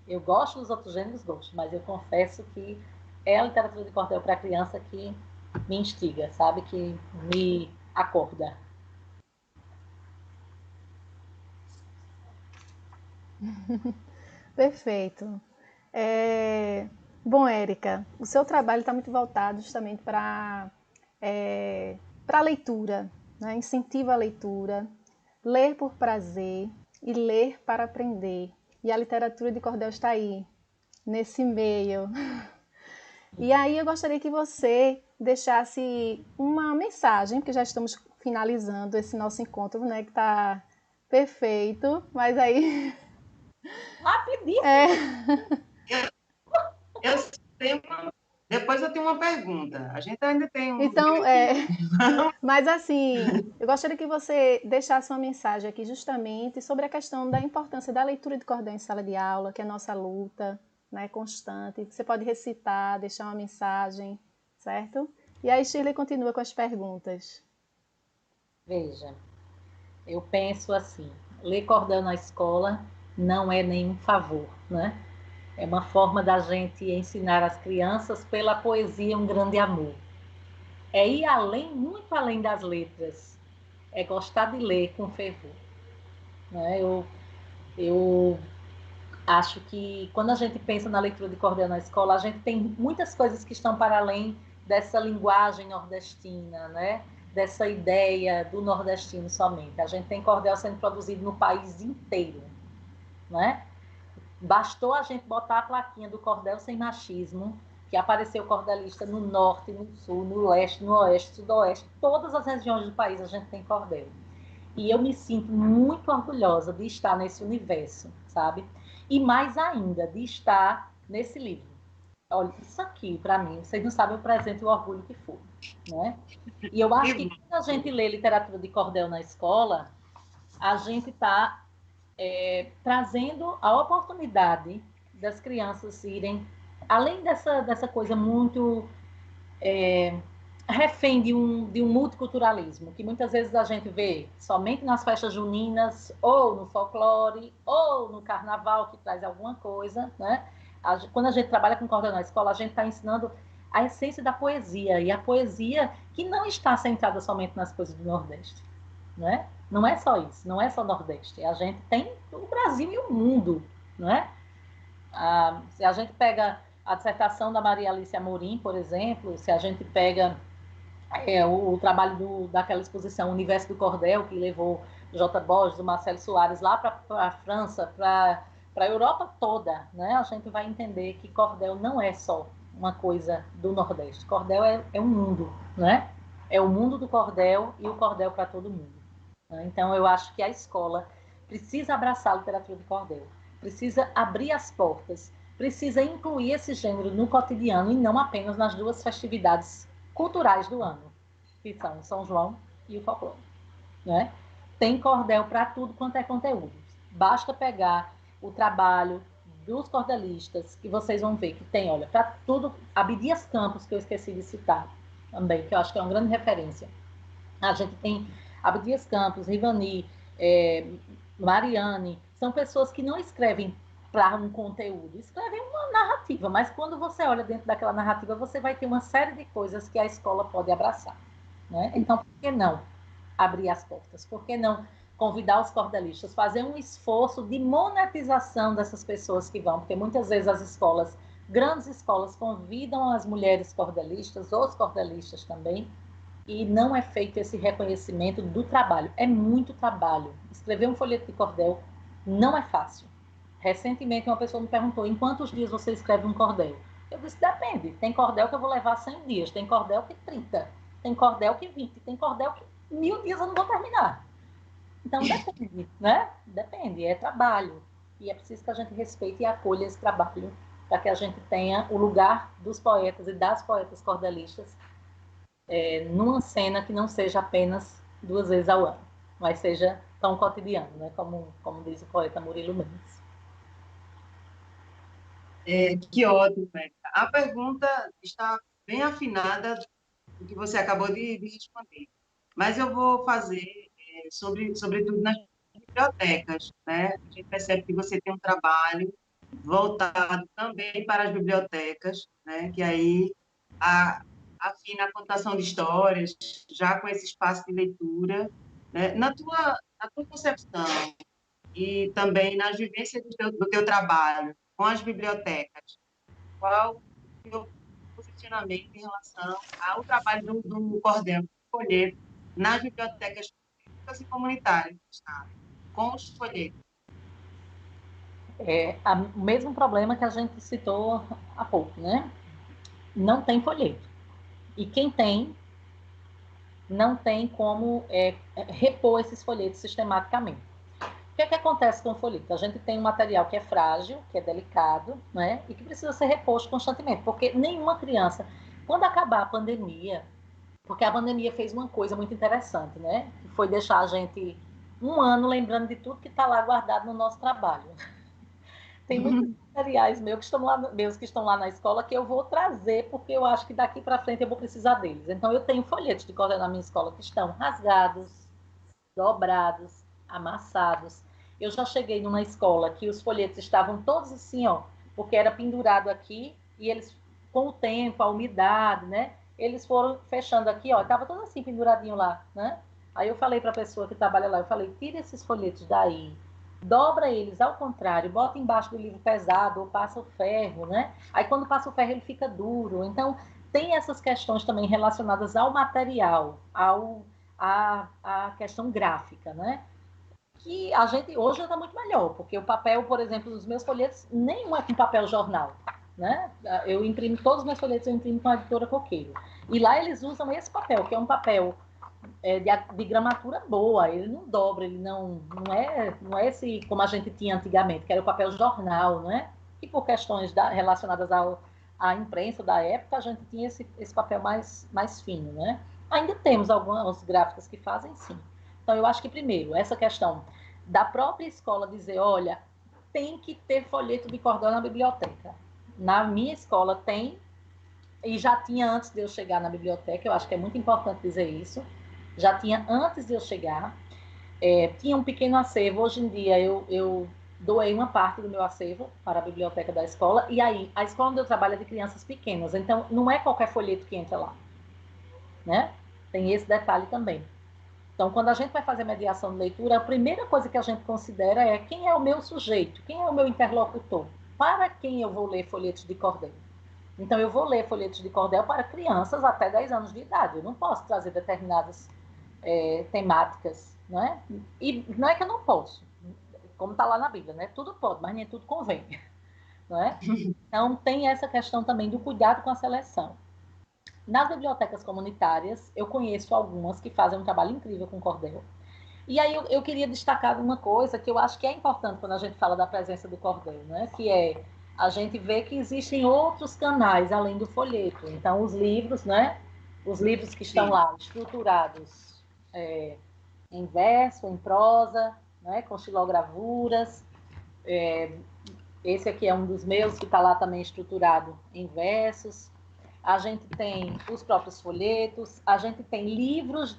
Eu gosto dos outros gêneros, gosto, mas eu confesso que é a literatura de cordel para criança que me instiga, sabe? Que me acorda. Perfeito. Bom, Érica, o seu trabalho está muito voltado justamente para a leitura, né? Incentiva a leitura, ler por prazer e ler para aprender. E a literatura de cordel está aí, nesse meio. E aí eu gostaria que você deixasse uma mensagem, porque já estamos finalizando esse nosso encontro, né? Que está perfeito, mas aí... Rapidíssimo! Eu tenho depois eu tenho uma pergunta. A gente ainda tem um Então, minutinho. mas assim, eu gostaria que você deixasse uma mensagem aqui justamente sobre a questão da importância da leitura de cordel em sala de aula, que é a nossa luta, né, constante. Você pode recitar, deixar uma mensagem, certo? E aí Shirley continua com as perguntas. Veja, eu penso assim, ler cordel na escola não é nenhum favor, né? É uma forma da gente ensinar as crianças pela poesia um grande amor. É ir além, muito além das letras. É gostar de ler com fervor. Né? Eu acho que quando a gente pensa na leitura de cordel na escola, a gente tem muitas coisas que estão para além dessa linguagem nordestina, né? Dessa ideia do nordestino somente. A gente tem cordel sendo produzido no país inteiro, né? Bastou a gente botar a plaquinha do cordel sem machismo, que apareceu cordelista no norte, no sul, no leste, no oeste, sudoeste, todas as regiões do país a gente tem cordel. E eu me sinto muito orgulhosa de estar nesse universo, sabe? E mais ainda, de estar nesse livro. Olha, isso aqui, para mim, vocês não sabem o presente e o orgulho que foi, né? E eu acho que quando a gente lê literatura de cordel na escola, a gente está trazendo a oportunidade das crianças irem, além dessa coisa muito refém de um multiculturalismo, que muitas vezes a gente vê somente nas festas juninas, ou no folclore, ou no carnaval, que traz alguma coisa, né? Quando a gente trabalha com cordel na escola, a gente está ensinando a essência da poesia, e a poesia que não está centrada somente nas coisas do Nordeste, né? Não é só isso, não é só Nordeste. A gente tem o Brasil e o mundo, né? Se a gente pega a dissertação da Maria Alice Amorim, por exemplo, se a gente pega o trabalho daquela exposição Universo do Cordel, que levou o J. Borges, o Marcelo Soares lá para a França, para a Europa toda, né? A gente vai entender que cordel não é só uma coisa do Nordeste. Cordel é um mundo, né? É o mundo do cordel e o cordel para todo mundo. Né? Então, eu acho que a escola precisa abraçar a literatura de cordel, precisa abrir as portas, precisa incluir esse gênero no cotidiano e não apenas nas duas festividades culturais do ano, que são São João e o folclore. Né? Tem cordel para tudo quanto é conteúdo. Basta pegar o trabalho dos cordelistas, que vocês vão ver que tem, olha, para tudo, Abdias Campos, que eu esqueci de citar também, que eu acho que é uma grande referência. A gente tem Abdias Campos, Rivani, Mariane, são pessoas que não escrevem para um conteúdo, escrevem uma narrativa, mas quando você olha dentro daquela narrativa, você vai ter uma série de coisas que a escola pode abraçar, né? Então, por que não abrir as portas? Por que não convidar os cordelistas, fazer um esforço de monetização dessas pessoas que vão? Porque muitas vezes as escolas, grandes escolas, convidam as mulheres cordelistas, os cordelistas também, e não é feito esse reconhecimento do trabalho. É muito trabalho. Escrever um folheto de cordel não é fácil. Recentemente, uma pessoa me perguntou, em quantos dias você escreve um cordel? Eu disse, depende. Tem cordel que eu vou levar 100 dias, tem cordel que 30, tem cordel que 20, tem cordel que 1000 dias eu não vou terminar. Então, depende, né? Depende, é trabalho. E é preciso que a gente respeite e acolha esse trabalho, para que a gente tenha o lugar dos poetas e das poetas cordelistas numa cena que não seja apenas 2 vezes ao ano, mas seja tão cotidiano, né? Como diz o poeta Murilo Mendes. Que ótimo, Érica. A pergunta está bem afinada do que você acabou de responder. Mas eu vou fazer sobretudo nas bibliotecas, né? A gente percebe que você tem um trabalho voltado também para as bibliotecas, né? Que aí a, afina a contação de histórias, já com esse espaço de leitura, né? Na tua concepção e também nas vivências do teu trabalho com as bibliotecas, qual o teu posicionamento em relação ao trabalho do cordel, do folheto, nas bibliotecas públicas e comunitárias do Estado, com os folhetos? O mesmo problema que a gente citou há pouco, né? Não tem folheto. E quem tem, não tem como repor esses folhetos sistematicamente. O que é que acontece com o folheto? A gente tem um material que é frágil, que é delicado, né? E que precisa ser reposto constantemente, porque nenhuma criança, quando acabar a pandemia, porque a pandemia fez uma coisa muito interessante, né? Que foi deixar a gente um ano lembrando de tudo que está lá guardado no nosso trabalho. Tem muitos materiais meus que estão lá na escola que eu vou trazer, porque eu acho que daqui para frente eu vou precisar deles. Então, eu tenho folhetos de cordel na minha escola que estão rasgados, dobrados, amassados. Eu já cheguei numa escola que os folhetos estavam todos assim, ó, porque era pendurado aqui e eles, com o tempo, a umidade, né? Eles foram fechando aqui, ó, estava todo assim penduradinho lá, né? Aí eu falei para a pessoa que trabalha lá, eu falei, tira esses folhetos daí, dobra eles ao contrário, bota embaixo do livro pesado ou passa o ferro, né? Aí quando passa o ferro ele fica duro. Então tem essas questões também relacionadas ao material, a questão gráfica, né? Que a gente hoje está muito melhor, porque o papel, por exemplo, dos meus folhetos, nenhum é com papel jornal, né? Eu imprimo todos os meus folhetos, eu imprimo com a editora Coqueiro. E lá eles usam esse papel, que é um papel de gramatura boa, ele não dobra, ele não é esse como a gente tinha antigamente, que era o papel jornal, né? E por questões relacionadas à imprensa da época, a gente tinha esse papel mais fino, né? Ainda temos algumas gráficas que fazem, sim. Então, eu acho que, primeiro, essa questão da própria escola dizer, olha, tem que ter folheto de cordel na biblioteca. Na minha escola tem, e já tinha antes de eu chegar na biblioteca, eu acho que é muito importante dizer isso, já tinha antes de eu chegar, tinha um pequeno acervo, hoje em dia eu doei uma parte do meu acervo para a biblioteca da escola, e aí, a escola onde eu trabalho é de crianças pequenas, então não é qualquer folheto que entra lá, né? Tem esse detalhe também. Então, quando a gente vai fazer mediação de leitura, a primeira coisa que a gente considera é quem é o meu sujeito, quem é o meu interlocutor, para quem eu vou ler folhetos de cordel. Então, eu vou ler folhetos de cordel para crianças até 10 anos de idade. Eu não posso trazer determinadas temáticas, não é? E não é que eu não posso, como está lá na Bíblia, né? Tudo pode, mas nem tudo convém, não é? Então, tem essa questão também do cuidado com a seleção. Nas bibliotecas comunitárias, eu conheço algumas que fazem um trabalho incrível com cordel. E aí eu queria destacar uma coisa que eu acho que é importante quando a gente fala da presença do cordel, né? Que é a gente ver que existem outros canais além do folheto. Então, os livros, né? Os livros que estão lá estruturados em verso, em prosa, né? Com xilogravuras. Esse aqui é um dos meus, que está lá também estruturado em versos. A gente tem os próprios folhetos, a gente tem livros,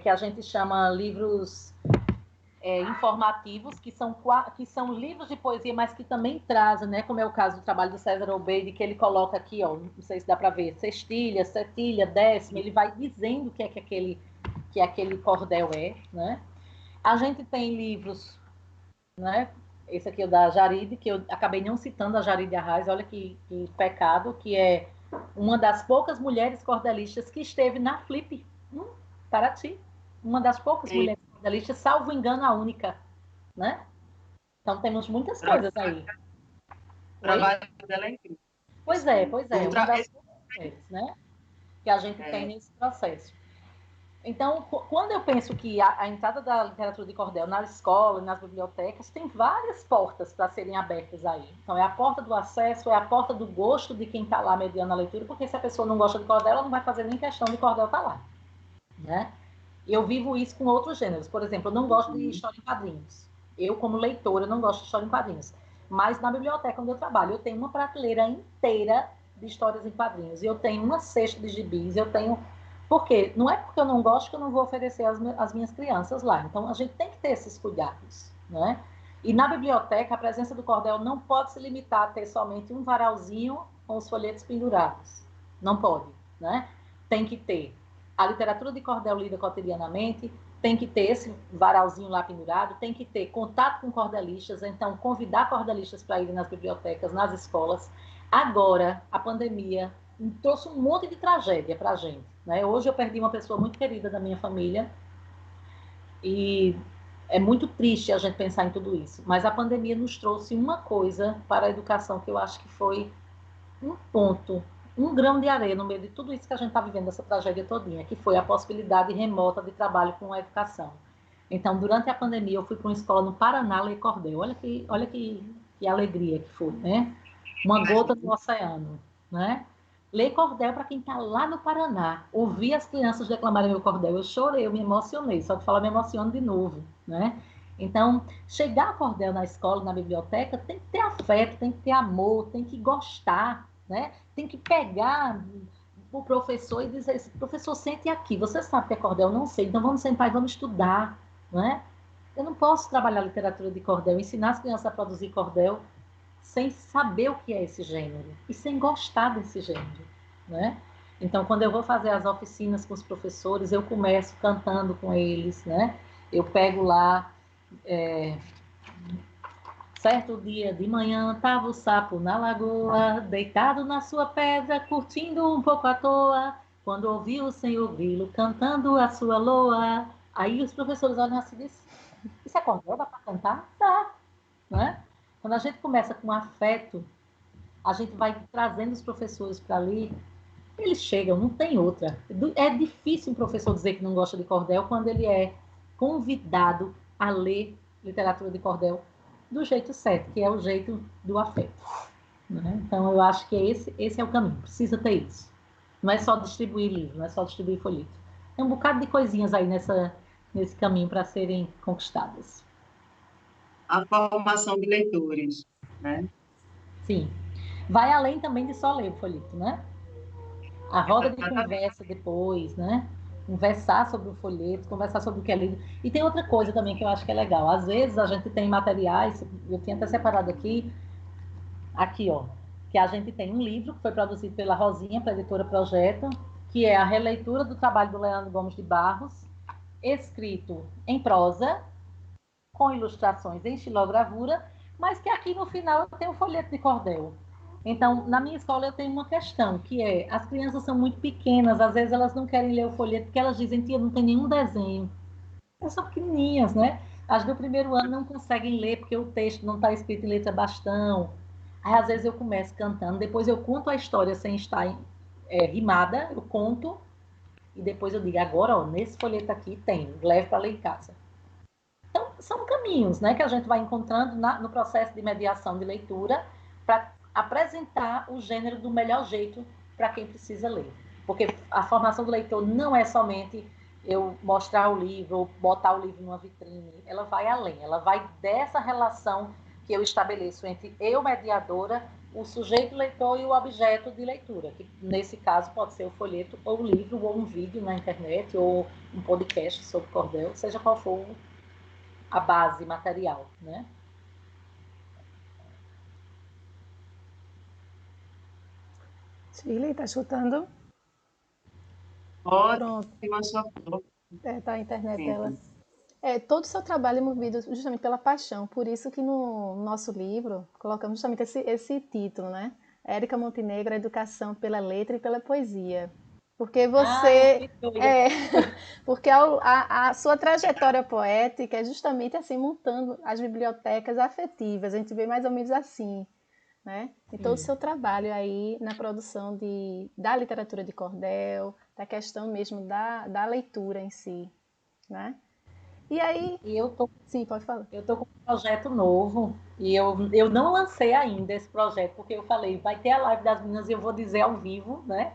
que a gente chama livros informativos, que são livros de poesia, mas que também trazem, né, como é o caso do trabalho do César Obeide, que ele coloca aqui, ó, não sei se dá para ver, sextilha, setilha, décima, ele vai dizendo o que é que aquele cordel é, né? A gente tem livros, né? Esse aqui é o da Jaride, que eu acabei não citando a Jaride Arraes, olha que pecado, que é uma das poucas mulheres cordelistas que esteve na Flip, Paraty. Uma das poucas mulheres cordelistas, salvo engano, a única, né? Então temos muitas coisas aí. O trabalho dela é incrível. Pois é, uma das poucas mulheres, né? Que a gente tem nesse processo. Então, quando eu penso que a entrada da literatura de cordel nas escolas, nas bibliotecas, tem várias portas para serem abertas aí. Então, é a porta do acesso, é a porta do gosto de quem está lá mediando a leitura, porque se a pessoa não gosta de cordel, ela não vai fazer nem questão de cordel estar lá, né? Eu vivo isso com outros gêneros. Por exemplo, eu não gosto de história em quadrinhos. Eu, como leitora, não gosto de história em quadrinhos. Mas na biblioteca onde eu trabalho, eu tenho uma prateleira inteira de histórias em quadrinhos. E eu tenho uma cesta de gibis, eu tenho... Por quê? Não é porque eu não gosto que eu não vou oferecer às minhas crianças lá. Então, a gente tem que ter esses cuidados, né? E na biblioteca, a presença do cordel não pode se limitar a ter somente um varalzinho com os folhetos pendurados. Não pode, né? Tem que ter a literatura de cordel lida cotidianamente, tem que ter esse varalzinho lá pendurado, tem que ter contato com cordelistas, então convidar cordelistas para irem nas bibliotecas, nas escolas. Agora, a pandemia trouxe um monte de tragédia para a gente, né? Hoje eu perdi uma pessoa muito querida da minha família e é muito triste a gente pensar em tudo isso, mas a pandemia nos trouxe uma coisa para a educação que eu acho que foi um ponto, um grão de areia no meio de tudo isso que a gente está vivendo, essa tragédia todinha, que foi a possibilidade remota de trabalho com a educação. Então, durante a pandemia, eu fui para uma escola no Paraná, ler cordel. Olha que alegria que foi, né? Uma gota no oceano, né? Ler cordel para quem está lá no Paraná. Ouvir as crianças declamarem meu cordel. Eu chorei, eu me emocionei. Só de falar, me emociono de novo, né? Então, chegar a cordel na escola, na biblioteca, tem que ter afeto, tem que ter amor, tem que gostar, né? Tem que pegar o professor e dizer, professor, sente aqui, você sabe que é cordel? Não sei, então vamos sentar e vamos estudar, né? Eu não posso trabalhar literatura de cordel, ensinar as crianças a produzir cordel sem saber o que é esse gênero e sem gostar desse gênero, né? Então, quando eu vou fazer as oficinas com os professores, eu começo cantando com eles, né? Eu pego lá... Certo dia de manhã, tava o sapo na lagoa, deitado na sua pedra, curtindo um pouco à toa, quando ouviu o senhor grilo cantando a sua loa. Aí os professores olham assim e dizem, isso é cordel? Dá para cantar? Dá, né? Quando a gente começa com afeto, a gente vai trazendo os professores para ali, eles chegam, não tem outra. É difícil um professor dizer que não gosta de cordel quando ele é convidado a ler literatura de cordel do jeito certo, que é o jeito do afeto, né? Então, eu acho que esse é o caminho, precisa ter isso. Não é só distribuir livro, não é só distribuir folheto. Tem um bocado de coisinhas aí nesse caminho para serem conquistadas. A formação de leitores, né? Sim. Vai além também de só ler o folheto, né? A roda de conversa depois, né? Conversar sobre o folheto, conversar sobre o que é lido. E tem outra coisa também que eu acho que é legal. Às vezes a gente tem materiais, eu tinha até separado aqui, ó, que a gente tem um livro que foi produzido pela Rosinha, para a editora Projeto, que é a releitura do trabalho do Leandro Gomes de Barros, escrito em prosa, com ilustrações em xilogravura, mas que aqui no final tem um folheto de cordel. Então, na minha escola eu tenho uma questão, que é, as crianças são muito pequenas, às vezes elas não querem ler o folheto, porque elas dizem, tia, não tem nenhum desenho. Elas são pequenininhas, né? As do primeiro ano não conseguem ler, porque o texto não está escrito em letra bastão. Aí, às vezes, eu começo cantando, depois eu conto a história sem estar rimada, eu conto, e depois eu digo, agora, ó, nesse folheto aqui tem, leve para ler em casa. Então, são caminhos, né, que a gente vai encontrando no processo de mediação de leitura para apresentar o gênero do melhor jeito para quem precisa ler. Porque a formação do leitor não é somente eu mostrar o livro ou botar o livro numa vitrine, ela vai além, ela vai dessa relação que eu estabeleço entre eu, mediadora, o sujeito leitor e o objeto de leitura, que nesse caso pode ser o folheto, ou o livro, ou um vídeo na internet, ou um podcast sobre cordel, seja qual for a base material, né? Shirley, tá escutando? Pronto. Ótima sua foto. Tá a internet dela. Sim. Todo o seu trabalho é movido justamente pela paixão. Por isso que no nosso livro colocamos justamente esse título, né? Érica Montenegro, Educação pela Letra e pela Poesia. Porque você... que doida. porque a sua trajetória poética é justamente assim, montando as bibliotecas afetivas. A gente vê mais ou menos assim, né? E todo o seu trabalho aí na produção da literatura de cordel, da questão mesmo da leitura em si, né? E aí, E eu tô, sim, pode falar. eu tô com um projeto novo e eu não lancei ainda esse projeto, porque eu falei, vai ter a live das meninas e eu vou dizer ao vivo, né?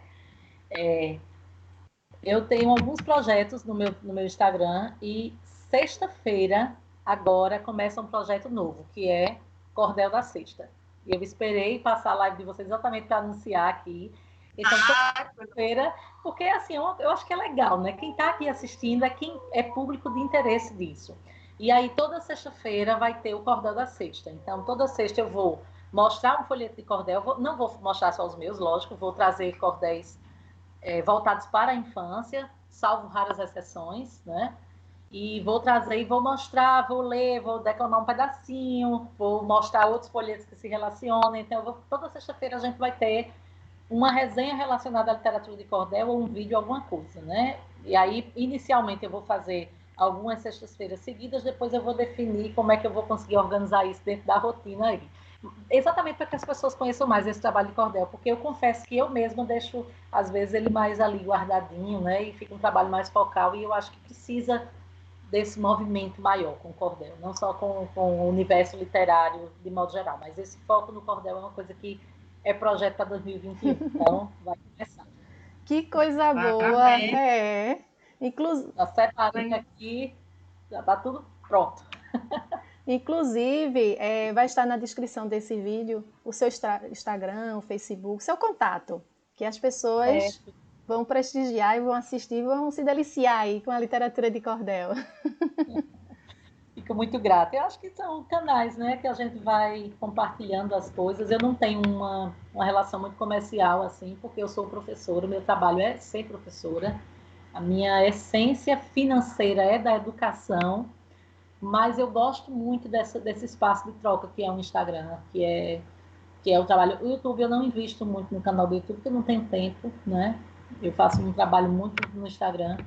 Eu tenho alguns projetos no meu Instagram e sexta-feira, agora, começa um projeto novo, que é Cordel da Sexta. E eu esperei passar a live de vocês exatamente para anunciar aqui. Então, sexta-feira, porque assim, eu acho que é legal, né? Quem está aqui assistindo é quem é público de interesse disso. E aí, toda sexta-feira vai ter o Cordel da Sexta. Então, toda sexta eu vou mostrar um folheto de cordel. Não vou mostrar só os meus, lógico, vou trazer cordéis voltados para a infância, salvo raras exceções, né? E vou trazer e vou mostrar, vou ler, vou declamar um pedacinho, vou mostrar outros folhetos que se relacionam. Então, toda sexta-feira a gente vai ter uma resenha relacionada à literatura de cordel ou um vídeo, alguma coisa, né? E aí, inicialmente, eu vou fazer algumas sextas-feiras seguidas, depois eu vou definir como é que eu vou conseguir organizar isso dentro da rotina aí. Exatamente para que as pessoas conheçam mais esse trabalho de cordel, porque eu confesso que eu mesma deixo, às vezes, ele mais ali guardadinho, né? E fica um trabalho mais focal, e eu acho que precisa desse movimento maior com o cordel, não só com o universo literário de modo geral, mas esse foco no cordel é uma coisa que é projeto para 2021, então vai começar. Que coisa boa! Parabéns. Já separei aqui, já está tudo pronto. Inclusive, vai estar na descrição desse vídeo o seu Instagram, o Facebook, seu contato, que as pessoas vão prestigiar e vão assistir, vão se deliciar aí com a literatura de cordel. Fico muito grata. Eu acho que são canais, né, que a gente vai compartilhando as coisas. Eu não tenho uma relação muito comercial, assim, porque eu sou professora, o meu trabalho é ser professora. A minha essência financeira é da educação, mas eu gosto muito desse espaço de troca que é o Instagram, que é o trabalho. O YouTube eu não invisto muito no canal do YouTube, porque eu não tenho tempo, né? Eu faço um trabalho muito no Instagram.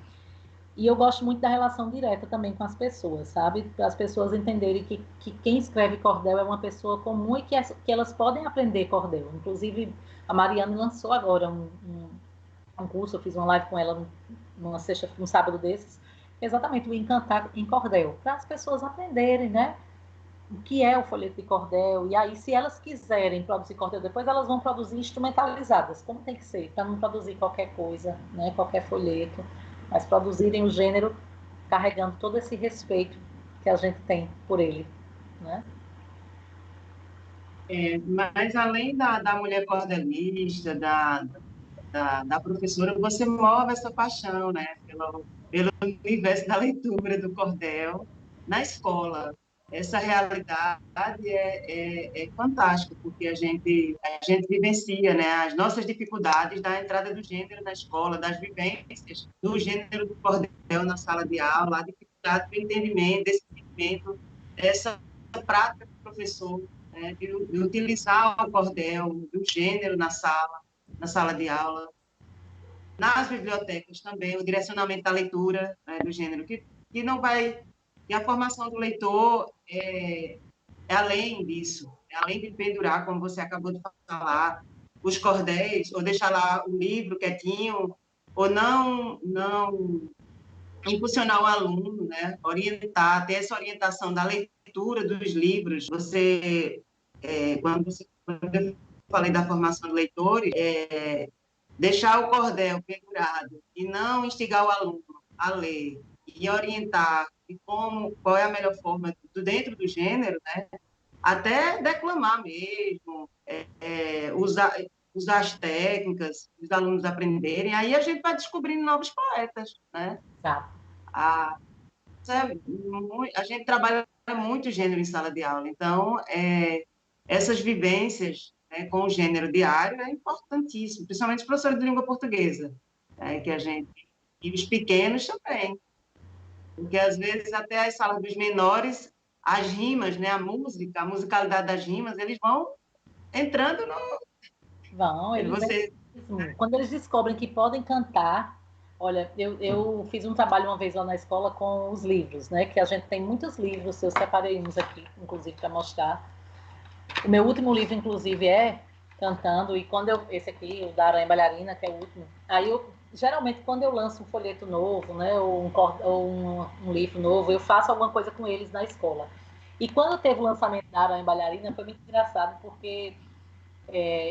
E eu gosto muito da relação direta também com as pessoas, sabe? Para as pessoas entenderem que quem escreve cordel é uma pessoa comum e que elas podem aprender cordel. Inclusive, a Mariana lançou agora um curso, eu fiz uma live com ela num sábado desses, exatamente o Encantar em Cordel, para as pessoas aprenderem, né? O que é o folheto de cordel, e aí, se elas quiserem produzir cordel depois, elas vão produzir instrumentalizadas, como tem que ser, para não produzir qualquer coisa, né? Qualquer folheto, mas produzirem o gênero carregando todo esse respeito que a gente tem por ele, né? Mas além da mulher cordelista, da professora, você move essa paixão, né, pelo universo da leitura do cordel na escola. Essa realidade é fantástica, porque a gente vivencia, né, as nossas dificuldades da entrada do gênero na escola, das vivências do gênero do cordel na sala de aula, a dificuldade do entendimento, desse entendimento, dessa prática do professor, né, de utilizar o cordel, do gênero na sala de aula, nas bibliotecas também, o direcionamento da leitura, né, do gênero, que não vai... E a formação do leitor é além disso, é além de pendurar, como você acabou de falar, os cordéis, ou deixar lá o livro quietinho, ou não impulsionar o aluno, né, orientar, ter essa orientação da leitura dos livros. Quando eu falei da formação do leitor, deixar o cordel pendurado e não instigar o aluno a ler e orientar qual é a melhor forma dentro do gênero, né? até declamar mesmo, usar as técnicas, os alunos aprenderem, aí a gente vai descobrindo novos poetas, né? Tá. A, a gente trabalha muito gênero em sala de aula, então essas vivências, né, com o gênero diário é importantíssimo, principalmente os professores de língua portuguesa, que a gente, e os pequenos também, porque às vezes até as salas dos menores, as rimas, né, a música, a musicalidade das rimas, eles vão entrando no... Vão, eles Você... quando eles descobrem que podem cantar, olha, eu fiz um trabalho uma vez lá na escola com os livros, né? Que a gente tem muitos livros, eu separei uns aqui, inclusive, para mostrar. O meu último livro, inclusive, é cantando, e quando esse aqui, o da Aranha Bailarina, que é o último, aí geralmente, quando eu lanço um folheto novo, né, ou um livro novo, eu faço alguma coisa com eles na escola. E quando teve o lançamento da Aranha Bailarina, foi muito engraçado, porque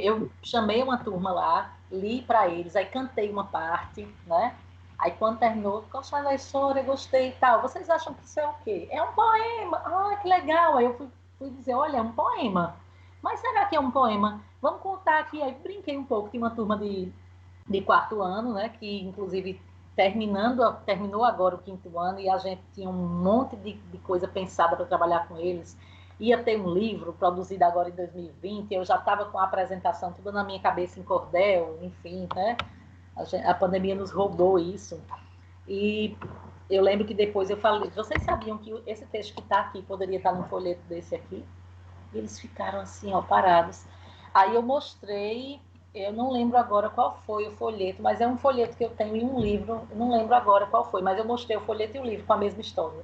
eu chamei uma turma lá, li para eles, aí cantei uma parte, né? Aí quando terminou, gostei da história, gostei e tal. Vocês acham que isso é o quê? É um poema. Ah, que legal. Aí eu fui dizer, olha, é um poema. Mas será que é um poema? Vamos contar aqui. Aí brinquei um pouco. Tinha uma turma de quarto ano, né? Que inclusive terminou agora o quinto ano e a gente tinha um monte de coisa pensada para trabalhar com eles. Ia ter um livro produzido agora em 2020, eu já estava com a apresentação toda na minha cabeça em cordel, enfim, né? A pandemia nos roubou isso. E eu lembro que depois eu falei, vocês sabiam que esse texto que está aqui poderia estar num folheto desse aqui? E eles ficaram assim, ó, parados. Aí eu mostrei, eu não lembro agora qual foi o folheto, mas é um folheto que eu tenho em um livro, eu não lembro agora qual foi, mas eu mostrei o folheto e o livro com a mesma história,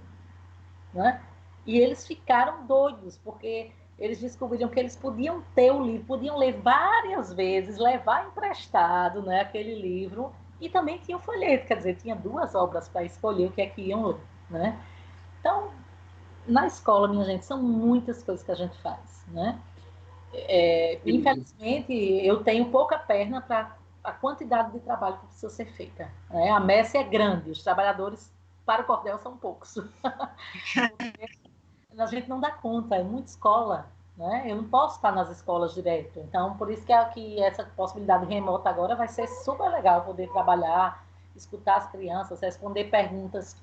né? E eles ficaram doidos, porque eles descobriram que eles podiam ter o livro, podiam ler várias vezes, levar emprestado, né, aquele livro, e também tinha o folheto, quer dizer, tinha duas obras para escolher o que é que iam ler, né? Então, na escola, minha gente, são muitas coisas que a gente faz, né? Infelizmente, eu tenho pouca perna para a quantidade de trabalho que precisa ser feita, né? A messe é grande, os trabalhadores para o cordel são poucos. A gente não dá conta, é muita escola, né? Eu não posso estar nas escolas direto. Então, por isso que essa possibilidade remota agora vai ser super legal poder trabalhar, escutar as crianças, responder perguntas.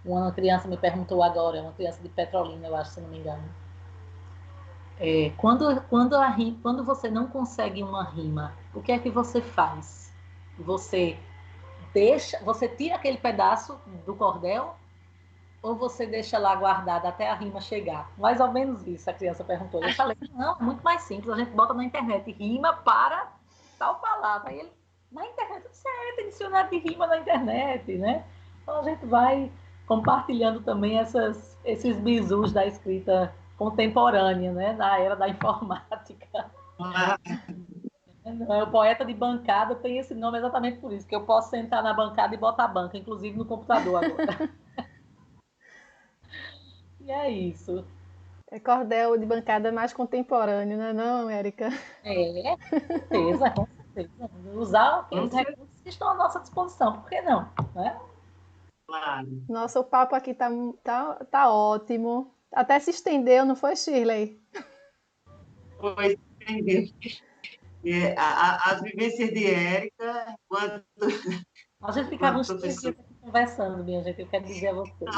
Uma criança me perguntou agora, uma criança de Petrolina, eu acho, se não me engano. Quando você não consegue uma rima, o que é que você faz? Você tira aquele pedaço do cordel ou você deixa lá guardado até a rima chegar? Mais ou menos isso, a criança perguntou. Eu falei, não, é muito mais simples, a gente bota na internet rima para tal palavra. Aí ele, na internet, tem dicionário de rima na internet, né? Então a gente vai compartilhando também esses bizus da escrita contemporânea, né? Na era da informática. O poeta de bancada tem esse nome exatamente por isso, que eu posso sentar na bancada e botar a banca, inclusive no computador agora. E é isso. É cordel de bancada mais contemporâneo, não é não, Érica? Com certeza. Usar aqueles recursos que estão à nossa disposição, por que não? Né? Claro. Nossa, o papo aqui tá ótimo. Até se estendeu, não foi, Shirley? Pois, entendeu? As vivências de Érica, enquanto, A gente ficava enquanto uns 3 professor. dias aqui conversando, minha gente, eu quero dizer a vocês.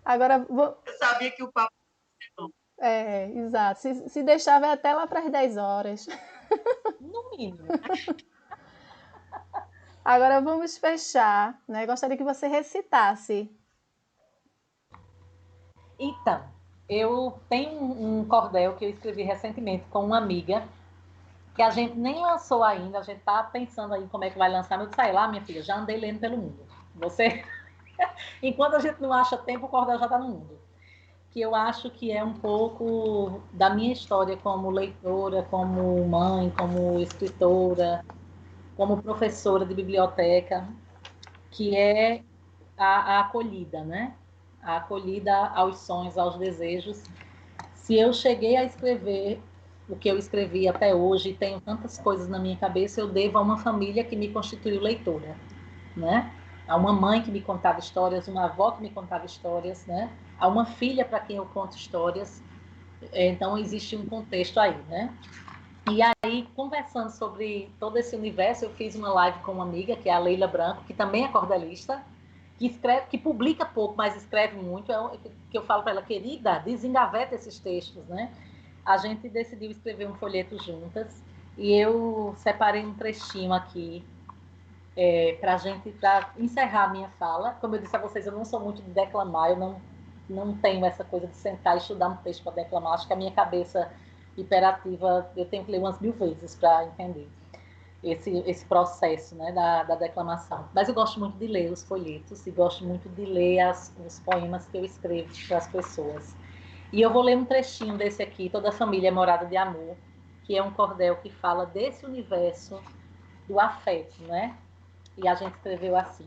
Agora, Eu sabia que o papo... exato. Se deixar, vai até lá para as 10 horas. No mínimo. Agora vamos fechar, né? Gostaria que você recitasse. Então, eu tenho um cordel que eu escrevi recentemente com uma amiga, que a gente nem lançou ainda, a gente está pensando aí como é que vai lançar, mas eu disse, lá, minha filha, já andei lendo pelo mundo. Você, enquanto a gente não acha tempo, o cordel já está no mundo. Que eu acho que é um pouco da minha história como leitora, como mãe, como escritora, como professora de biblioteca, que é a acolhida, né? A acolhida aos sonhos, aos desejos. Se eu cheguei a escrever o que eu escrevi até hoje, tenho tantas coisas na minha cabeça, eu devo a uma família que me constituiu leitora, né? Há uma mãe que me contava histórias, uma avó que me contava histórias, né? Há uma filha para quem eu conto histórias. Então, existe um contexto aí, né? E aí, conversando sobre todo esse universo, eu fiz uma live com uma amiga, que é a Leila Branco, que também é cordelista, que escreve, que publica pouco, mas escreve muito. Que eu falo para ela, querida, desengaveta esses textos, né? A gente decidiu escrever um folheto juntas e eu separei um trechinho aqui para encerrar a minha fala. Como eu disse a vocês, eu não sou muito de declamar, eu não tenho essa coisa de sentar e estudar um texto para declamar. Acho que a minha cabeça hiperativa, eu tenho que ler umas 1000 vezes para entender esse processo, né, da declamação. Mas eu gosto muito de ler os folhetos e gosto muito de ler os poemas que eu escrevo para as pessoas. E eu vou ler um trechinho desse aqui, Toda a Família é Morada de Amor, que é um cordel que fala desse universo do afeto, né? E a gente escreveu assim: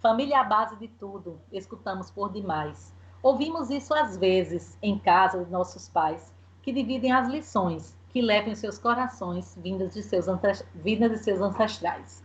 família é a base de tudo, escutamos por demais. Ouvimos isso às vezes em casa de nossos pais, que dividem as lições que levam em seus corações vindas de seus ancestrais.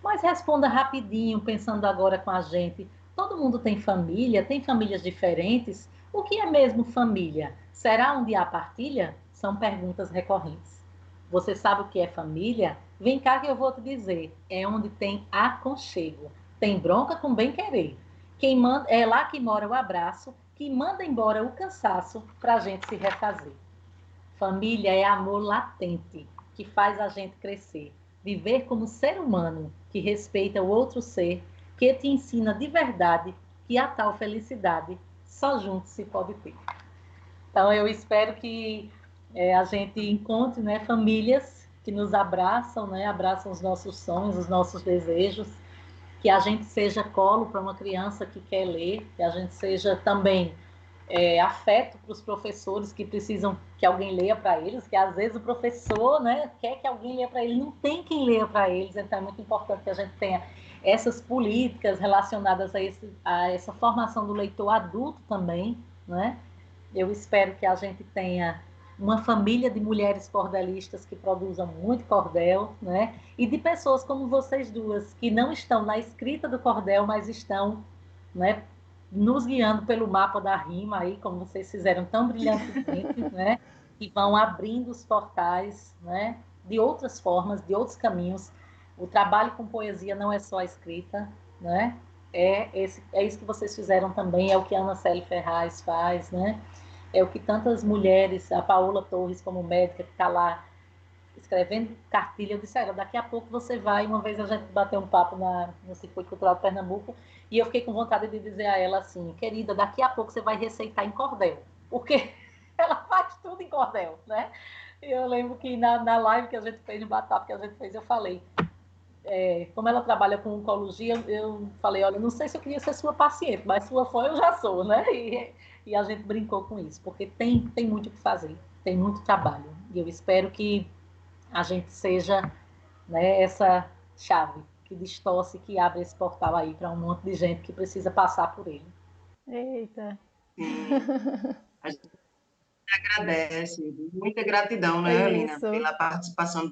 Mas responda rapidinho, pensando agora com a gente. Todo mundo tem família, tem famílias diferentes. O que é mesmo família? Será onde há partilha? São perguntas recorrentes. Você sabe o que é família? Vem cá que eu vou te dizer. É onde tem aconchego. Tem bronca com bem querer. Quem manda, é lá que mora o abraço, que manda embora o cansaço para a gente se refazer. Família é amor latente, que faz a gente crescer. Viver como ser humano, que respeita o outro ser, que te ensina de verdade que a tal felicidade só juntos se pode ter. Então, eu espero que a gente encontre, né, famílias que nos abraçam, né, abraçam os nossos sonhos, os nossos desejos, que a gente seja colo para uma criança que quer ler, que a gente seja também afeto para os professores que precisam que alguém leia para eles, que às vezes o professor, né, quer que alguém leia para ele, não tem quem leia para eles, então é muito importante que a gente tenha essas políticas relacionadas a essa formação do leitor adulto também, né? Eu espero que a gente tenha uma família de mulheres cordelistas que produzam muito cordel, né? E de pessoas como vocês duas, que não estão na escrita do cordel, mas estão, né, nos guiando pelo mapa da rima aí, como vocês fizeram tão brilhantemente, né? E vão abrindo os portais, né? De outras formas, de outros caminhos. O trabalho com poesia não é só a escrita, né? É isso que vocês fizeram também, é o que a Ana Célia Ferraz faz, né? É o que tantas mulheres, a Paola Torres como médica, que está lá escrevendo cartilha, eu disse, daqui a pouco você vai, uma vez a gente bateu um papo no Circuito Cultural de Pernambuco, e eu fiquei com vontade de dizer a ela assim, querida, daqui a pouco você vai receitar em cordel, porque ela faz tudo em cordel, né? E eu lembro que na live que a gente fez, no bate-papo que a gente fez, eu falei, como ela trabalha com oncologia, eu falei, olha, não sei se eu queria ser sua paciente, mas sua fã eu já sou, né? E a gente brincou com isso, porque tem muito o que fazer, tem muito trabalho. E eu espero que a gente seja, né, essa chave que distorce, que abre esse portal aí para um monte de gente que precisa passar por ele. Eita. Sim. A gente agradece, muita gratidão, É né, Alina, isso. pela participação,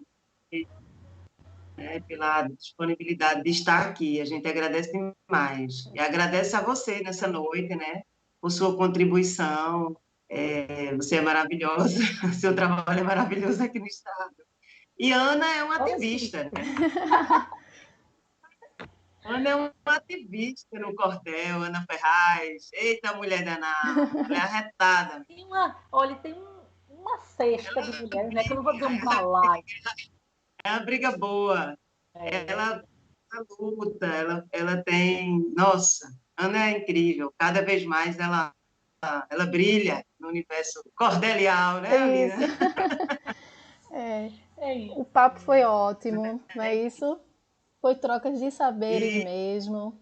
né, pela disponibilidade de estar aqui. A gente agradece demais. E agradece a você nessa noite, né, por sua contribuição. Você é maravilhosa, seu trabalho é maravilhoso aqui no Estado. E Ana é uma Olha assim, ativista, né? Ana é uma ativista no cordel, Ana Ferraz. Eita, mulher danada, ela é arretada. tem uma cesta de mulheres, né? Que eu não vou dizer um balaio. É uma briga boa. É, Ela luta, ela tem. Nossa, Ana é incrível. Cada vez mais ela brilha no universo cordelial, né, Alina? Isso. É, é isso. o papo foi ótimo, não é isso? Foi trocas de saberes E mesmo.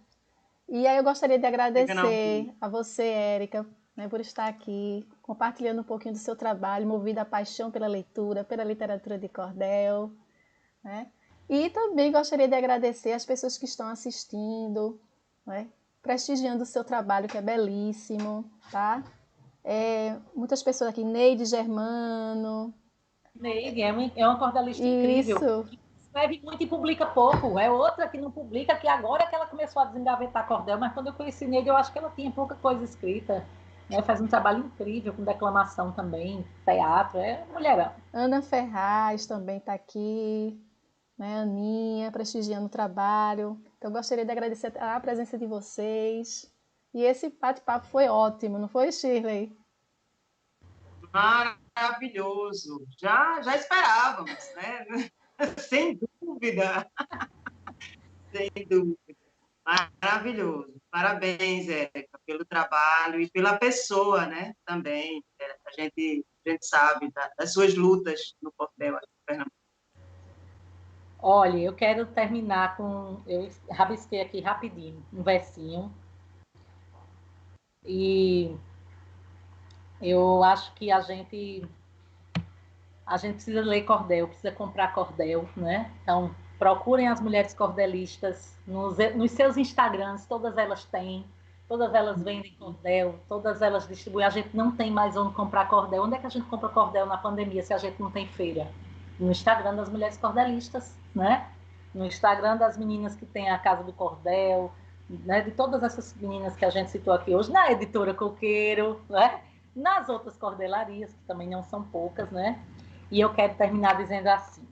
E aí eu gostaria de chega na agradecer a você, Érica, né, por estar aqui, compartilhando um pouquinho do seu trabalho, movida a paixão pela leitura, pela literatura de cordel, né? E também gostaria de agradecer as pessoas que estão assistindo, né, prestigiando o seu trabalho, que é belíssimo, tá? Muitas pessoas aqui, Neide Germano, Neide é uma cordelista incrível. isso, escreve muito e publica pouco. É outra que não publica, que agora é que ela começou a desengavetar cordel, mas quando eu conheci Neide, eu acho que ela tinha pouca coisa escrita. Né? Faz um trabalho incrível com declamação também, teatro, é mulherão. Ana Ferraz também está aqui, né? Aninha, prestigiando o trabalho. Então, eu gostaria de agradecer a presença de vocês. E esse bate-papo foi ótimo, não foi, Shirley? Maravilhoso. Já esperávamos, né? Sem dúvida, sem dúvida. Maravilhoso. Parabéns, Érica, pelo trabalho e pela pessoa, né? Também. A gente sabe das suas lutas no cordel aqui em Pernambuco. Olha, eu quero terminar com... Eu rabisquei aqui rapidinho um versinho. E eu acho que a gente precisa ler cordel, precisa comprar cordel, né? Então, procurem as mulheres cordelistas nos seus Instagrams, todas elas têm, todas elas vendem cordel, todas elas distribuem. A gente não tem mais onde comprar cordel. Onde é que a gente compra cordel na pandemia se a gente não tem feira? No Instagram das mulheres cordelistas, né? No Instagram das meninas que tem a Casa do Cordel, né? De todas essas meninas que a gente citou aqui hoje, na Editora Coqueiro, né? Nas outras cordelarias, que também não são poucas, né? E eu quero terminar dizendo assim: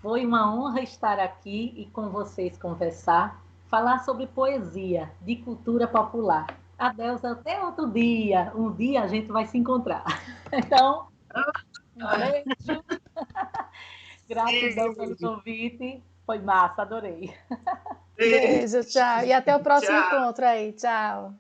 foi uma honra estar aqui e com vocês conversar, falar sobre poesia, de cultura popular. Adeus, até outro dia. Um dia a gente vai se encontrar. Então, um beijo. Gratidão pelo convite. Foi massa, adorei. Beijo, tchau. E até o próximo Tchau. encontro aí. Tchau.